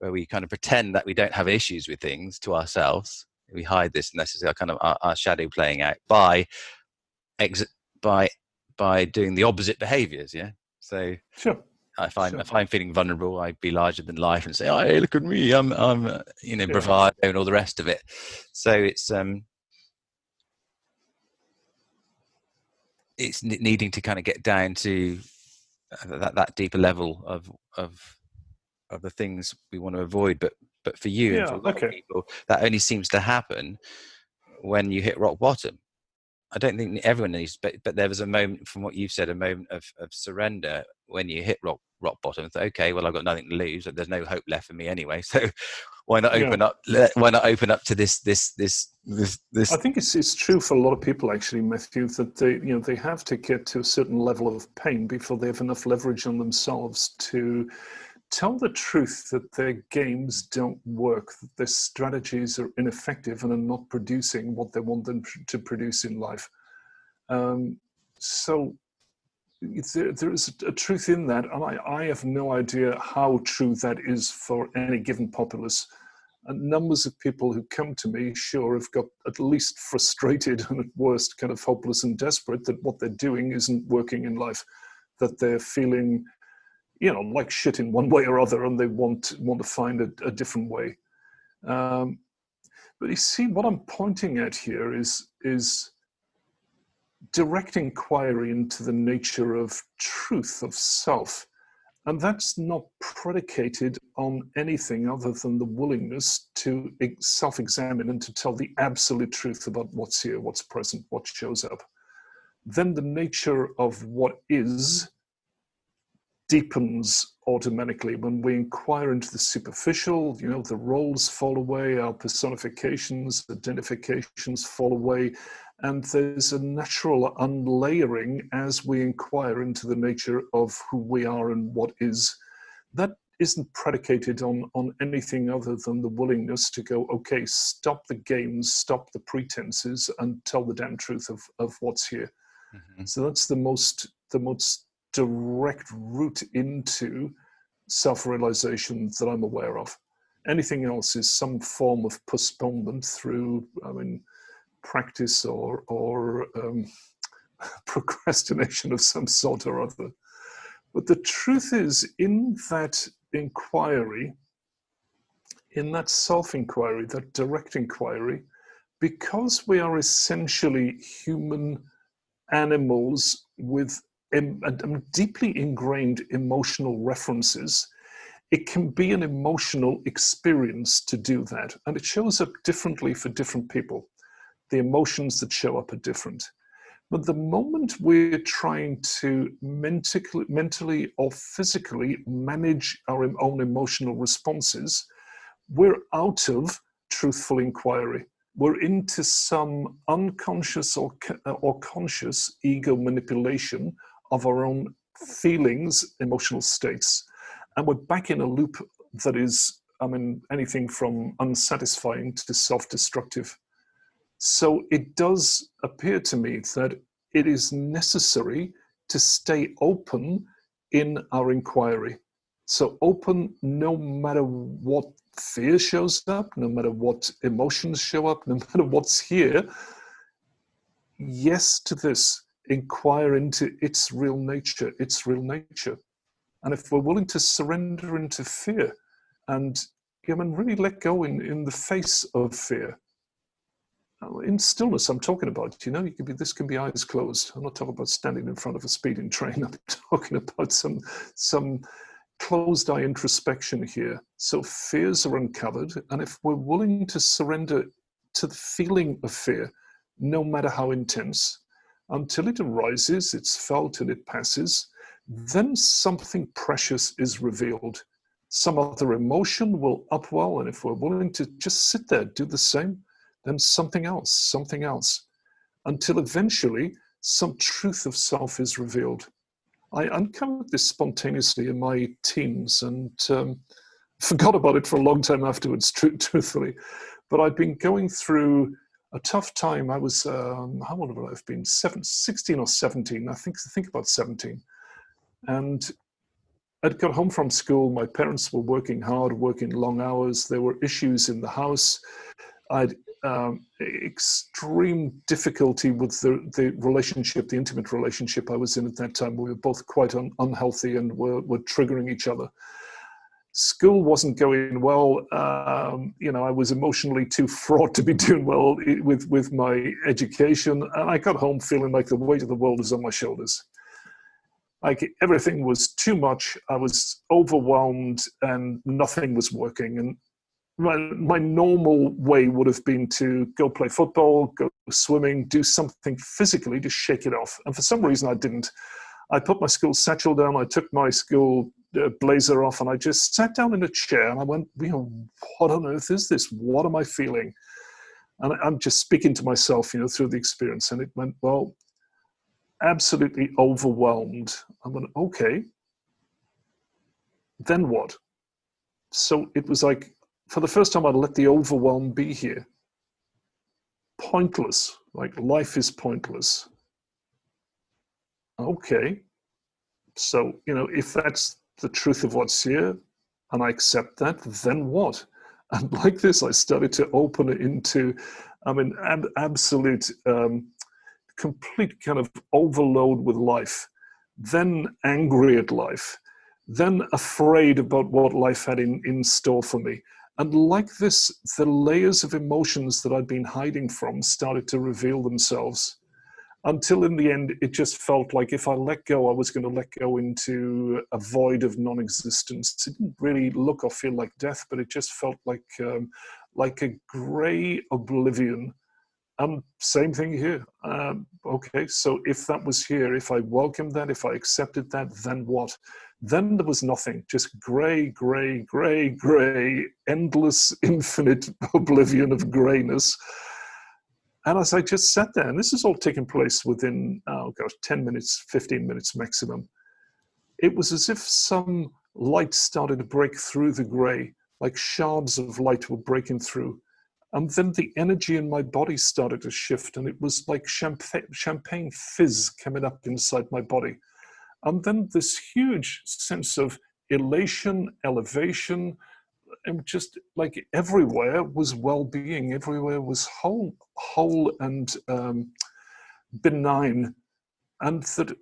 Speaker 1: where we kind of pretend that we don't have issues with things to ourselves. We hide this, and this is our shadow playing out by doing the opposite behaviors. Yeah. So
Speaker 2: sure.
Speaker 1: If I'm feeling vulnerable, I'd be larger than life and say, "Oh, hey, look at me! I'm bravado and all the rest of it." So it's needing to kind of get down to that deeper level of the things we want to avoid. But for you and for a lot of people, that only seems to happen when you hit rock bottom. I don't think everyone needs, but there was a moment, from what you've said, a moment of surrender when you hit rock bottom. So, okay, well, I've got nothing to lose. There's no hope left for me anyway. So why not open up? Why not open up to this?
Speaker 2: I think it's true for a lot of people, actually, Matthew, that they have to get to a certain level of pain before they have enough leverage on themselves to tell the truth that their games don't work, that their strategies are ineffective and are not producing what they want them to produce in life. So there is a truth in that, and I have no idea how true that is for any given populace. And numbers of people who come to me, sure, have got at least frustrated and at worst kind of hopeless and desperate that what they're doing isn't working in life, that they're feeling like shit in one way or other, and they want to find a different way. But you see, what I'm pointing at here is direct inquiry into the nature of truth, of self. And that's not predicated on anything other than the willingness to self-examine and to tell the absolute truth about what's here, what's present, what shows up. Then the nature of what is deepens automatically when we inquire into the superficial. The roles fall away, our personifications, identifications fall away, and there's a natural unlayering as we inquire into the nature of who we are and what is. That isn't predicated on anything other than the willingness to go, okay, stop the games, stop the pretenses, and tell the damn truth of what's here. Mm-hmm. So that's the most direct route into self-realization that I'm aware of. Anything else is some form of postponement through, practice or procrastination of some sort or other. But the truth is, in that inquiry, in that self-inquiry, that direct inquiry, because we are essentially human animals with deeply ingrained emotional references, it can be an emotional experience to do that. And it shows up differently for different people. The emotions that show up are different. But the moment we're trying to mentally or physically manage our own emotional responses, we're out of truthful inquiry. We're into some unconscious or conscious ego manipulation of our own feelings, emotional states. And we're back in a loop that is anything from unsatisfying to self-destructive. So it does appear to me that it is necessary to stay open in our inquiry. So open no matter what fear shows up, no matter what emotions show up, no matter what's here. Yes to this, inquire into its real nature, its real nature. And if we're willing to surrender into fear and really let go in the face of fear, in stillness, I'm talking about, this can be eyes closed. I'm not talking about standing in front of a speeding train. I'm talking about some closed eye introspection here. So fears are uncovered. And if we're willing to surrender to the feeling of fear, no matter how intense, until it arises, it's felt and it passes, then something precious is revealed. Some other emotion will upwell. And if we're willing to just sit there, do the same, then something else, until eventually some truth of self is revealed. I uncovered this spontaneously in my teens and forgot about it for a long time afterwards, truthfully. But I'd been going through a tough time. I was, how old would I have been? 16 or 17, I think about 17. And I'd got home from school. My parents were working hard, working long hours. There were issues in the house. I'd extreme difficulty with the relationship, the intimate relationship I was in at that time. We were both quite unhealthy and were triggering each other. School wasn't going well. I was emotionally too fraught to be doing well with my education. And I got home feeling like the weight of the world was on my shoulders. Like everything was too much. I was overwhelmed and nothing was working. And my normal way would have been to go play football, go swimming, do something physically to shake it off. And for some reason I didn't. I put my school satchel down, I took my school blazer off, and I just sat down in a chair and I went, what on earth is this? What am I feeling? And I'm just speaking to myself, through the experience. And it went, well, absolutely overwhelmed. I went, okay, then what? So it was like, for the first time, I'd let the overwhelm be here. Pointless, like life is pointless. Okay, so, if that's the truth of what's here, and I accept that, then what? And like this, I started to open it into, absolute, complete kind of overload with life, then angry at life, then afraid about what life had in store for me. And like this, the layers of emotions that I'd been hiding from started to reveal themselves, until in the end, it just felt like if I let go, I was going to let go into a void of non-existence. It didn't really look or feel like death, but it just felt like a gray oblivion. Same thing here. Okay, so if that was here, if I welcomed that, if I accepted that, then what? Then there was nothing, just gray, gray, gray, gray, endless, infinite oblivion of grayness. And as I just sat there, and this is all taking place within, 10 minutes, 15 minutes maximum, it was as if some light started to break through the gray, like shards of light were breaking through. And then the energy in my body started to shift, and it was like champagne fizz coming up inside my body. And then this huge sense of elation, elevation, and just like everywhere was well-being, everywhere was whole and benign, and that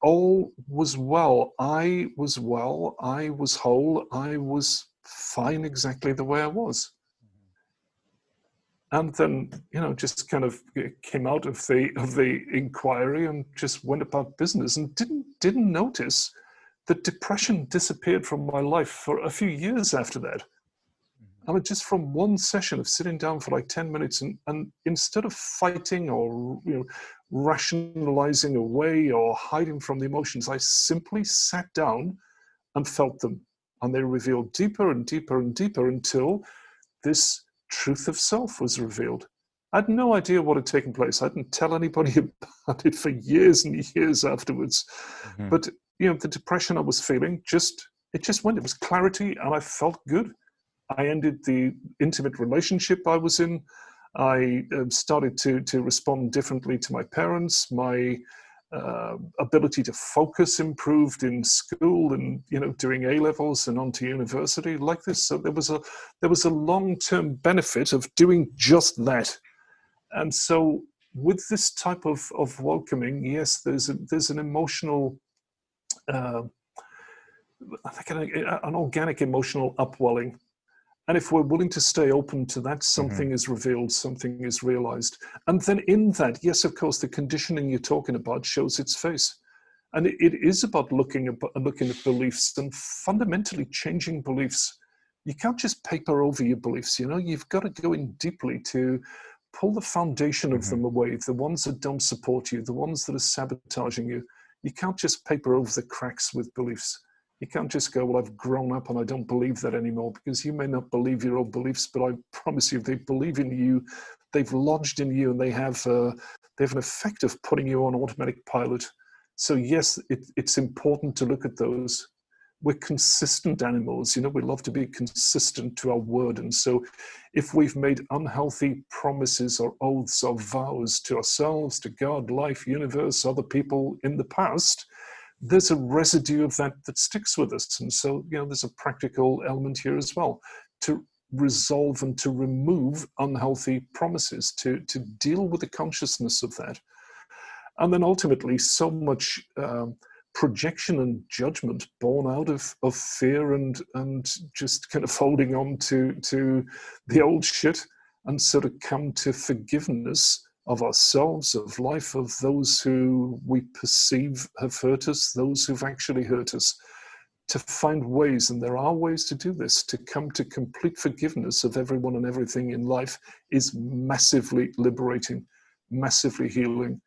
Speaker 2: all was well. I was well, I was whole, I was fine exactly the way I was. And then, just kind of came out of the inquiry and just went about business, and didn't notice that depression disappeared from my life for a few years after that. I mean, just from one session of sitting down for like 10 minutes, and instead of fighting or rationalizing away or hiding from the emotions, I simply sat down and felt them, and they revealed deeper and deeper and deeper until this truth of self was revealed. I had no idea what had taken place. I didn't tell anybody about it for years and years afterwards. Mm-hmm. But the depression I was feeling, it just went. It was clarity, and I felt good. I ended the intimate relationship I was in. I started to respond differently to my parents. My ability to focus improved in school and during A levels and on to university like this. So there was a long-term benefit of doing just that. And so with this type of welcoming, yes, there's an emotional, I think an organic emotional upwelling. And if we're willing to stay open to that, something is revealed, something is realized. And then in that, yes, of course, the conditioning you're talking about shows its face. And it is about looking at beliefs and fundamentally changing beliefs. You can't just paper over your beliefs, you've got to go in deeply to pull the foundation of them away, the ones that don't support you, the ones that are sabotaging you. You can't just paper over the cracks with beliefs. You can't just go, well, I've grown up and I don't believe that anymore, because you may not believe your own beliefs, but I promise you, they believe in you, they've lodged in you, and they have an effect of putting you on automatic pilot. So yes, it's important to look at those. We're consistent animals, we love to be consistent to our word. And so if we've made unhealthy promises or oaths or vows to ourselves, to God, life, universe, other people in the past, there's a residue of that sticks with us. And so, there's a practical element here as well, to resolve and to remove unhealthy promises, to deal with the consciousness of that. And then ultimately, so much projection and judgment born out of fear and just kind of holding on to the old shit, and sort of come to forgiveness of ourselves, of life, of those who we perceive have hurt us, those who've actually hurt us, to find ways, and there are ways to do this, to come to complete forgiveness of everyone and everything in life is massively liberating, massively healing.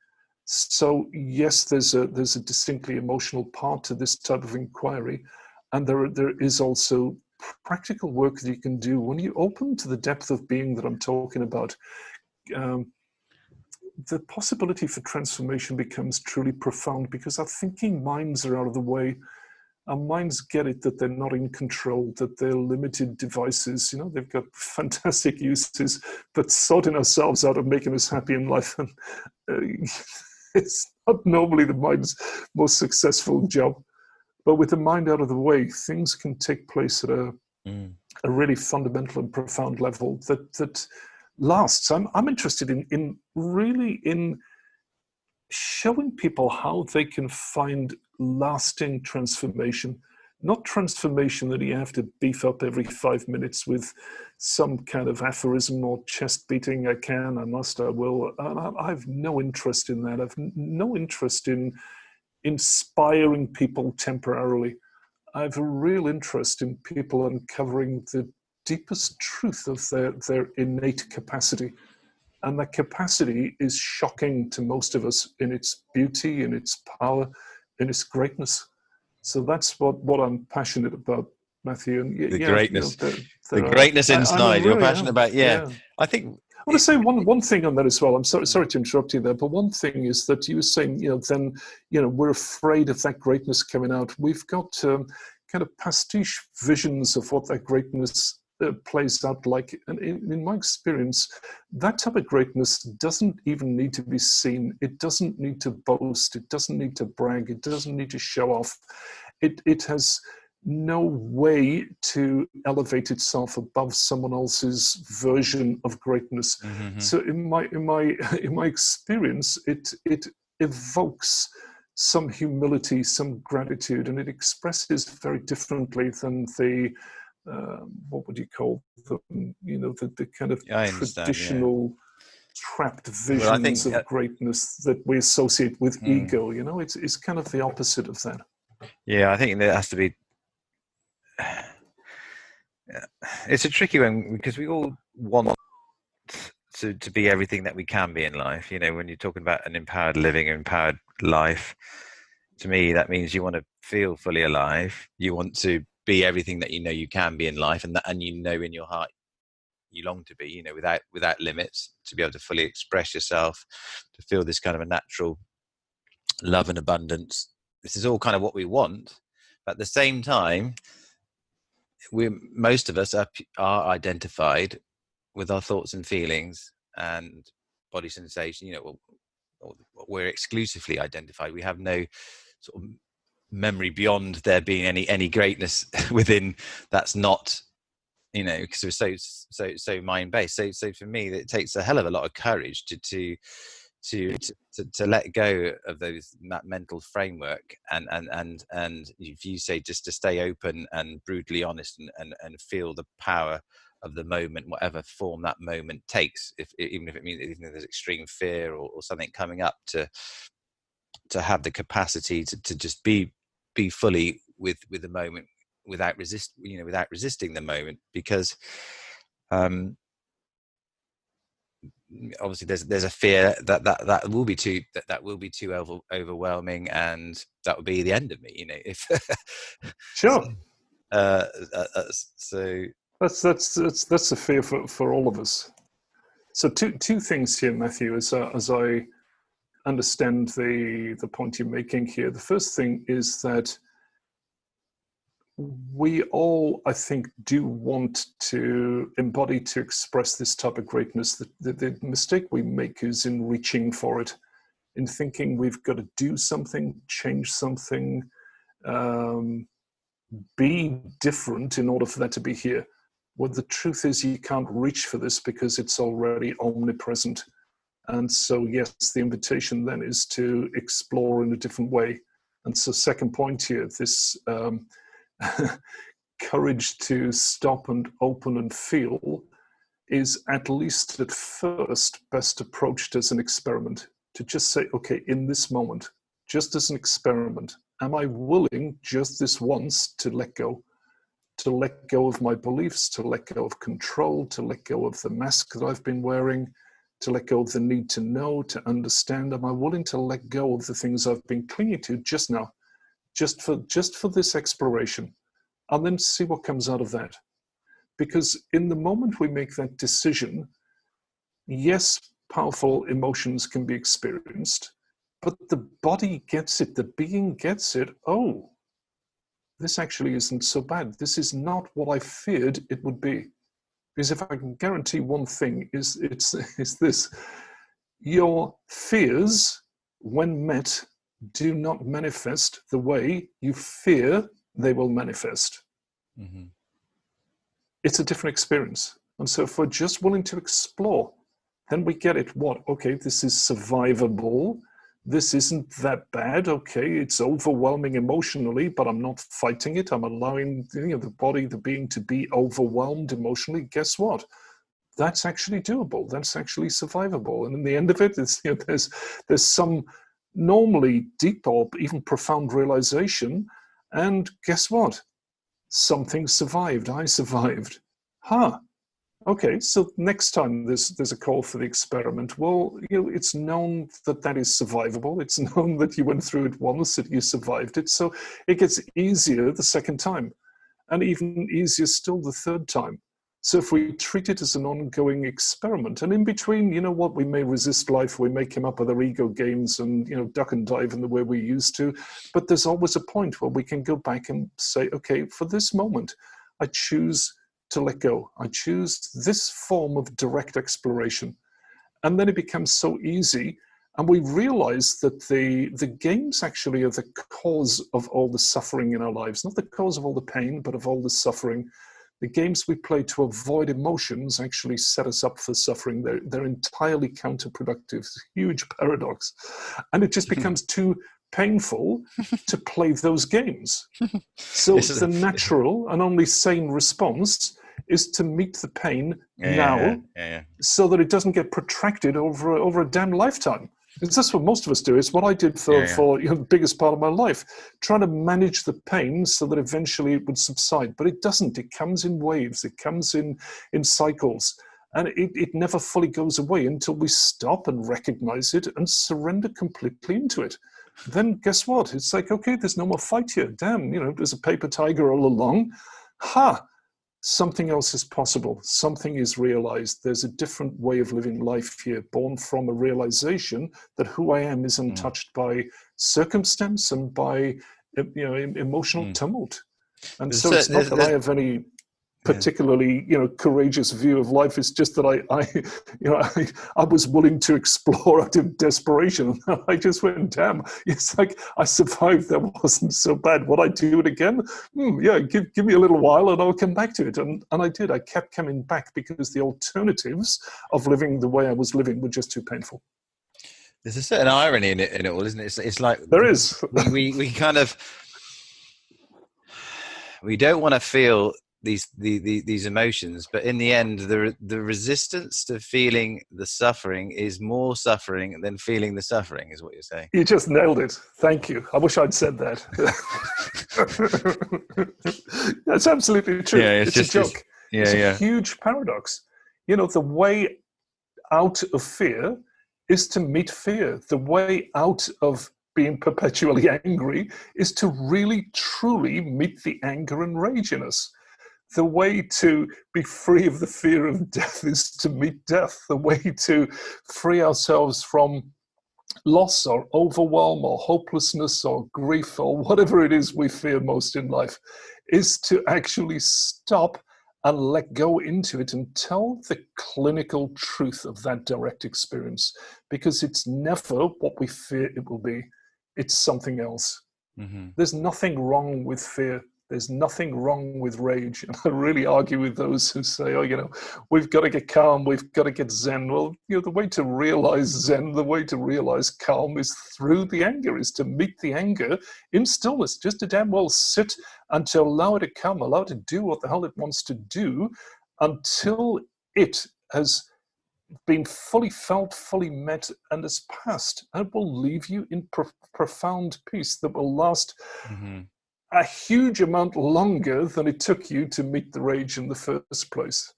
Speaker 2: So yes, there's a distinctly emotional part to this type of inquiry, and there is also practical work that you can do when you open to the depth of being that I'm talking about. The possibility for transformation becomes truly profound, because our thinking minds are out of the way. Our minds get it that they're not in control, that they're limited devices. They've got fantastic uses, but sorting ourselves out of making us happy in life. And it's not normally the mind's most successful job. But with the mind out of the way, things can take place at a really fundamental and profound level that lasts. I'm interested in really showing people how they can find lasting transformation, not transformation that you have to beef up every 5 minutes with some kind of aphorism or chest beating. I can, I must, I will. I have no interest in that. I've no interest in inspiring people temporarily. I have a real interest in people uncovering the deepest truth of their innate capacity. And that capacity is shocking to most of us in its beauty, in its power, in its greatness. So that's what I'm passionate about, Matthew. And
Speaker 1: the greatness, the greatness inside. You're passionate about, I think.
Speaker 2: I want to say one thing on that as well. I'm sorry to interrupt you there, but one thing is that you were saying, we're afraid of that greatness coming out. We've got kind of pastiche visions of what that greatness plays out like. And in my experience, that type of greatness doesn't even need to be seen. It doesn't need to boast. It doesn't need to brag. It doesn't need to show off. It has no way to elevate itself above someone else's version of greatness. So in my experience, it evokes some humility, some gratitude, and it expresses very differently than the what would you call them? The kind of traditional trapped visions of greatness that we associate with ego. It's kind of the opposite of that.
Speaker 1: Yeah, I think there has to be. It's a tricky one, because we all want to be everything that we can be in life. When you're talking about an empowered living, empowered life, to me that means you want to feel fully alive. You want to be everything that you can be in life, and in your heart you long to be, without limits, to be able to fully express yourself, to feel this kind of a natural love and abundance. This is all kind of what we want. But at the same time, most of us are identified with our thoughts and feelings and body sensation. We're exclusively identified. We have no sort of memory beyond there being any greatness within that's not, because we're so mind based. So for me, it takes a hell of a lot of courage to let go of that mental framework, and if you say just to stay open and brutally honest and feel the power of the moment, whatever form that moment takes, even if it means, even if there's extreme fear or something coming up, to have the capacity to just be fully with the moment without resisting the moment, because obviously there's a fear that will be too overwhelming, and that would be the end of me, if
Speaker 2: Sure.
Speaker 1: So
Speaker 2: that's a fear for all of us. So two things here, Matthew, as I understand the point you're making here. The first thing is that we all, I think, do want to embody, to express this type of greatness. The mistake we make is in reaching for it, in thinking we've got to do something, change something, be different in order for that to be here. Well, the truth is you can't reach for this because it's already omnipresent. And so, yes, the invitation then is to explore in a different way. And so, second point here, this courage to stop and open and feel is, at least at first, best approached as an experiment. To just say, okay, in this moment, just as an experiment, am I willing just this once to let go? To let go of my beliefs, to let go of control, to let go of the mask that I've been wearing, to let go of the need to know, to understand. Am I willing to let go of the things I've been clinging to just now, just for this exploration, and then see what comes out of that? Because in the moment we make that decision, yes, powerful emotions can be experienced, but the body gets it, the being gets it. Oh, this actually isn't so bad. This is not what I feared it would be. Because if I can guarantee one thing, is this: your fears, when met, do not manifest the way you fear they will manifest.
Speaker 1: Mm-hmm.
Speaker 2: It's a different experience. And so if we're just willing to explore, then we get it. What? Okay, this is survivable. This isn't that bad. Okay, it's overwhelming emotionally, but I'm not fighting it. I'm allowing the body, the being, to be overwhelmed emotionally. Guess what? That's actually doable. That's actually survivable. And in the end of it, it's, there's some normally deep or even profound realization. And guess what? Something survived. I survived. Okay, so next time there's a call for the experiment, well, it's known that is survivable. It's known that you went through it once, that you survived it. So it gets easier the second time, and even easier still the third time. So if we treat it as an ongoing experiment, and in between, we may resist life, we may come up with our ego games and, duck and dive in the way we used to, but there's always a point where we can go back and say, okay, for this moment, I choose to let go. I choose this form of direct exploration. And then it becomes so easy. And we realize that the games actually are the cause of all the suffering in our lives, not the cause of all the pain, but of all the suffering. The games we play to avoid emotions actually set us up for suffering. They're entirely counterproductive. It's a huge paradox. And it just becomes too painful to play those games. So the natural and only sane response is to meet the pain now, so that it doesn't get protracted over a damn lifetime. Because that's what most of us do. It's what I did for the biggest part of my life, trying to manage the pain so that eventually it would subside. But it doesn't. It comes in waves. It comes in cycles. And it never fully goes away until we stop and recognize it and surrender completely into it. Then guess what? It's like, okay, there's no more fight here. Damn, there's a paper tiger all along. Something else is possible. Something is realized. There's a different way of living life here, born from a realization that who I am is untouched by circumstance and by emotional tumult. And so it's not that I have any particularly, courageous view of life. It's just that I was willing to explore out of desperation. I just went, damn, it's like I survived. That wasn't so bad. Would I do it again? Yeah, give me a little while and I'll come back to it. And I did. I kept coming back because the alternatives of living the way I was living were just too painful.
Speaker 1: There's a certain irony in it all, isn't it? It's like
Speaker 2: there is.
Speaker 1: we kind of, we don't want to feel these emotions, but in the end, the resistance to feeling the suffering is more suffering than feeling the suffering, is what you're saying.
Speaker 2: You just nailed it. Thank you. I wish I'd said that. That's absolutely true.
Speaker 1: Yeah,
Speaker 2: it's just a joke. It's a huge paradox. The way out of fear is to meet fear. The way out of being perpetually angry is to really, truly meet the anger and rage in us. The way to be free of the fear of death is to meet death. The way to free ourselves from loss or overwhelm or hopelessness or grief or whatever it is we fear most in life is to actually stop and let go into it and tell the clinical truth of that direct experience, because it's never what we fear it will be. It's something else. Mm-hmm. There's nothing wrong with fear. There's nothing wrong with rage. And I really argue with those who say, we've got to get calm, we've got to get Zen. Well, the way to realize Zen, the way to realize calm is through the anger, is to meet the anger in stillness, just to damn well sit and to allow it to come, allow it to do what the hell it wants to do until it has been fully felt, fully met, and has passed. And it will leave you in profound peace that will last a huge amount longer than it took you to meet the rage in the first place.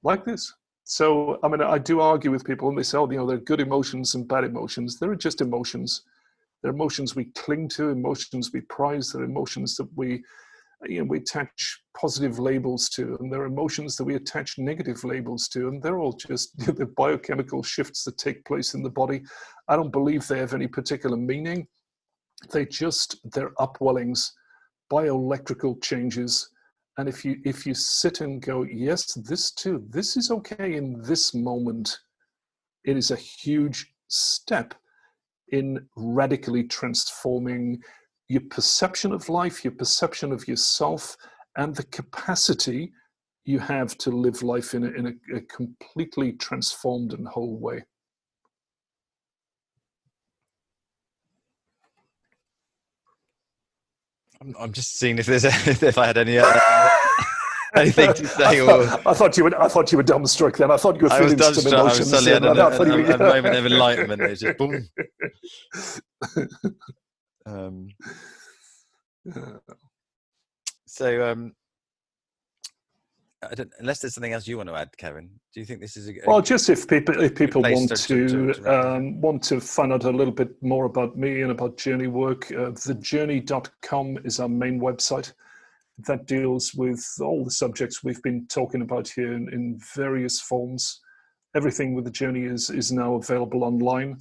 Speaker 2: Like this. So, I do argue with people and they say, there are good emotions and bad emotions. There are just emotions. There are emotions we cling to, emotions we prize. There are emotions that we attach positive labels to, and there are emotions that we attach negative labels to, and they're all just the biochemical shifts that take place in the body. I don't believe they have any particular meaning. They're upwellings, bioelectrical changes. And if you sit and go, yes, this is okay in this moment, it is a huge step in radically transforming your perception of life, your perception of yourself, and the capacity you have to live life in a completely transformed and whole way.
Speaker 1: I'm just seeing if I had any anything to say.
Speaker 2: I thought you were dumbstruck then. I thought you were feeling some emotions.
Speaker 1: I was suddenly had a moment of enlightenment. It was just boom. So, unless there's something else you want to add, Kevin, do you think this is
Speaker 2: just if people want to find out a little bit more about me and about journey work, thejourney.com is our main website that deals with all the subjects we've been talking about here in various forms. Everything with the journey is now available online.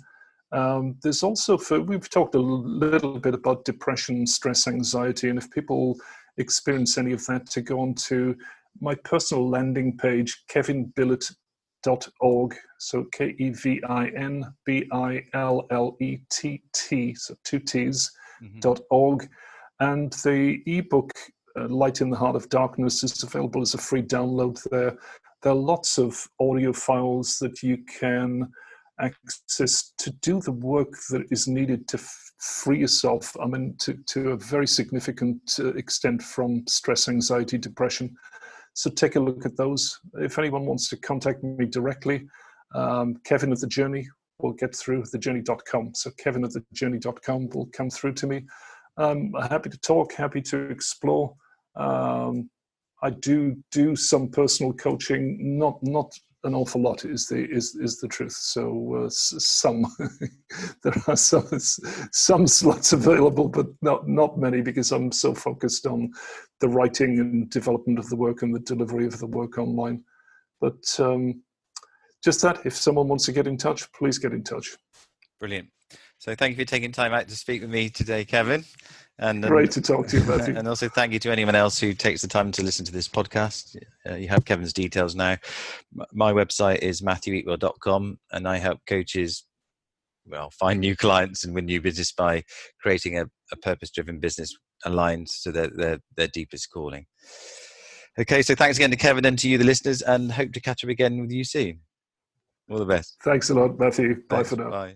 Speaker 2: There's also, we've talked a little bit about depression, stress, anxiety, and if people experience any of that, to go on to my personal landing page, kevinbillet.org. So KEVINBILLETT, so 2 T's, .org. And the ebook, Light in the Heart of Darkness, is available as a free download there. There are lots of audio files that you can access to do the work that is needed to free yourself, to a very significant extent from stress, anxiety, depression. So take a look at those. If anyone wants to contact me directly, Kevin at The Journey will get through, thejourney.com. So Kevin at thejourney.com will come through to me. I'm happy to talk, happy to explore. I do some personal coaching, not an awful lot is the truth. So some there are some slots available, but not many, because I'm so focused on the writing and development of the work and the delivery of the work online. But just that, if someone wants to get in touch, please get in touch.
Speaker 1: Brilliant. So thank you for taking time out to speak with me today, Kevin.
Speaker 2: Great to talk to you, Matthew.
Speaker 1: And also thank you to anyone else who takes the time to listen to this podcast. You have Kevin's details now. My website is mattheweatwell.com, and I help coaches find new clients and win new business by creating a purpose-driven business aligned to their deepest calling. Okay, so thanks again to Kevin and to you, the listeners, and hope to catch up again with you soon. All the best.
Speaker 2: Thanks a lot, Matthew. Bye
Speaker 1: Thanks.
Speaker 2: for now.
Speaker 1: Bye.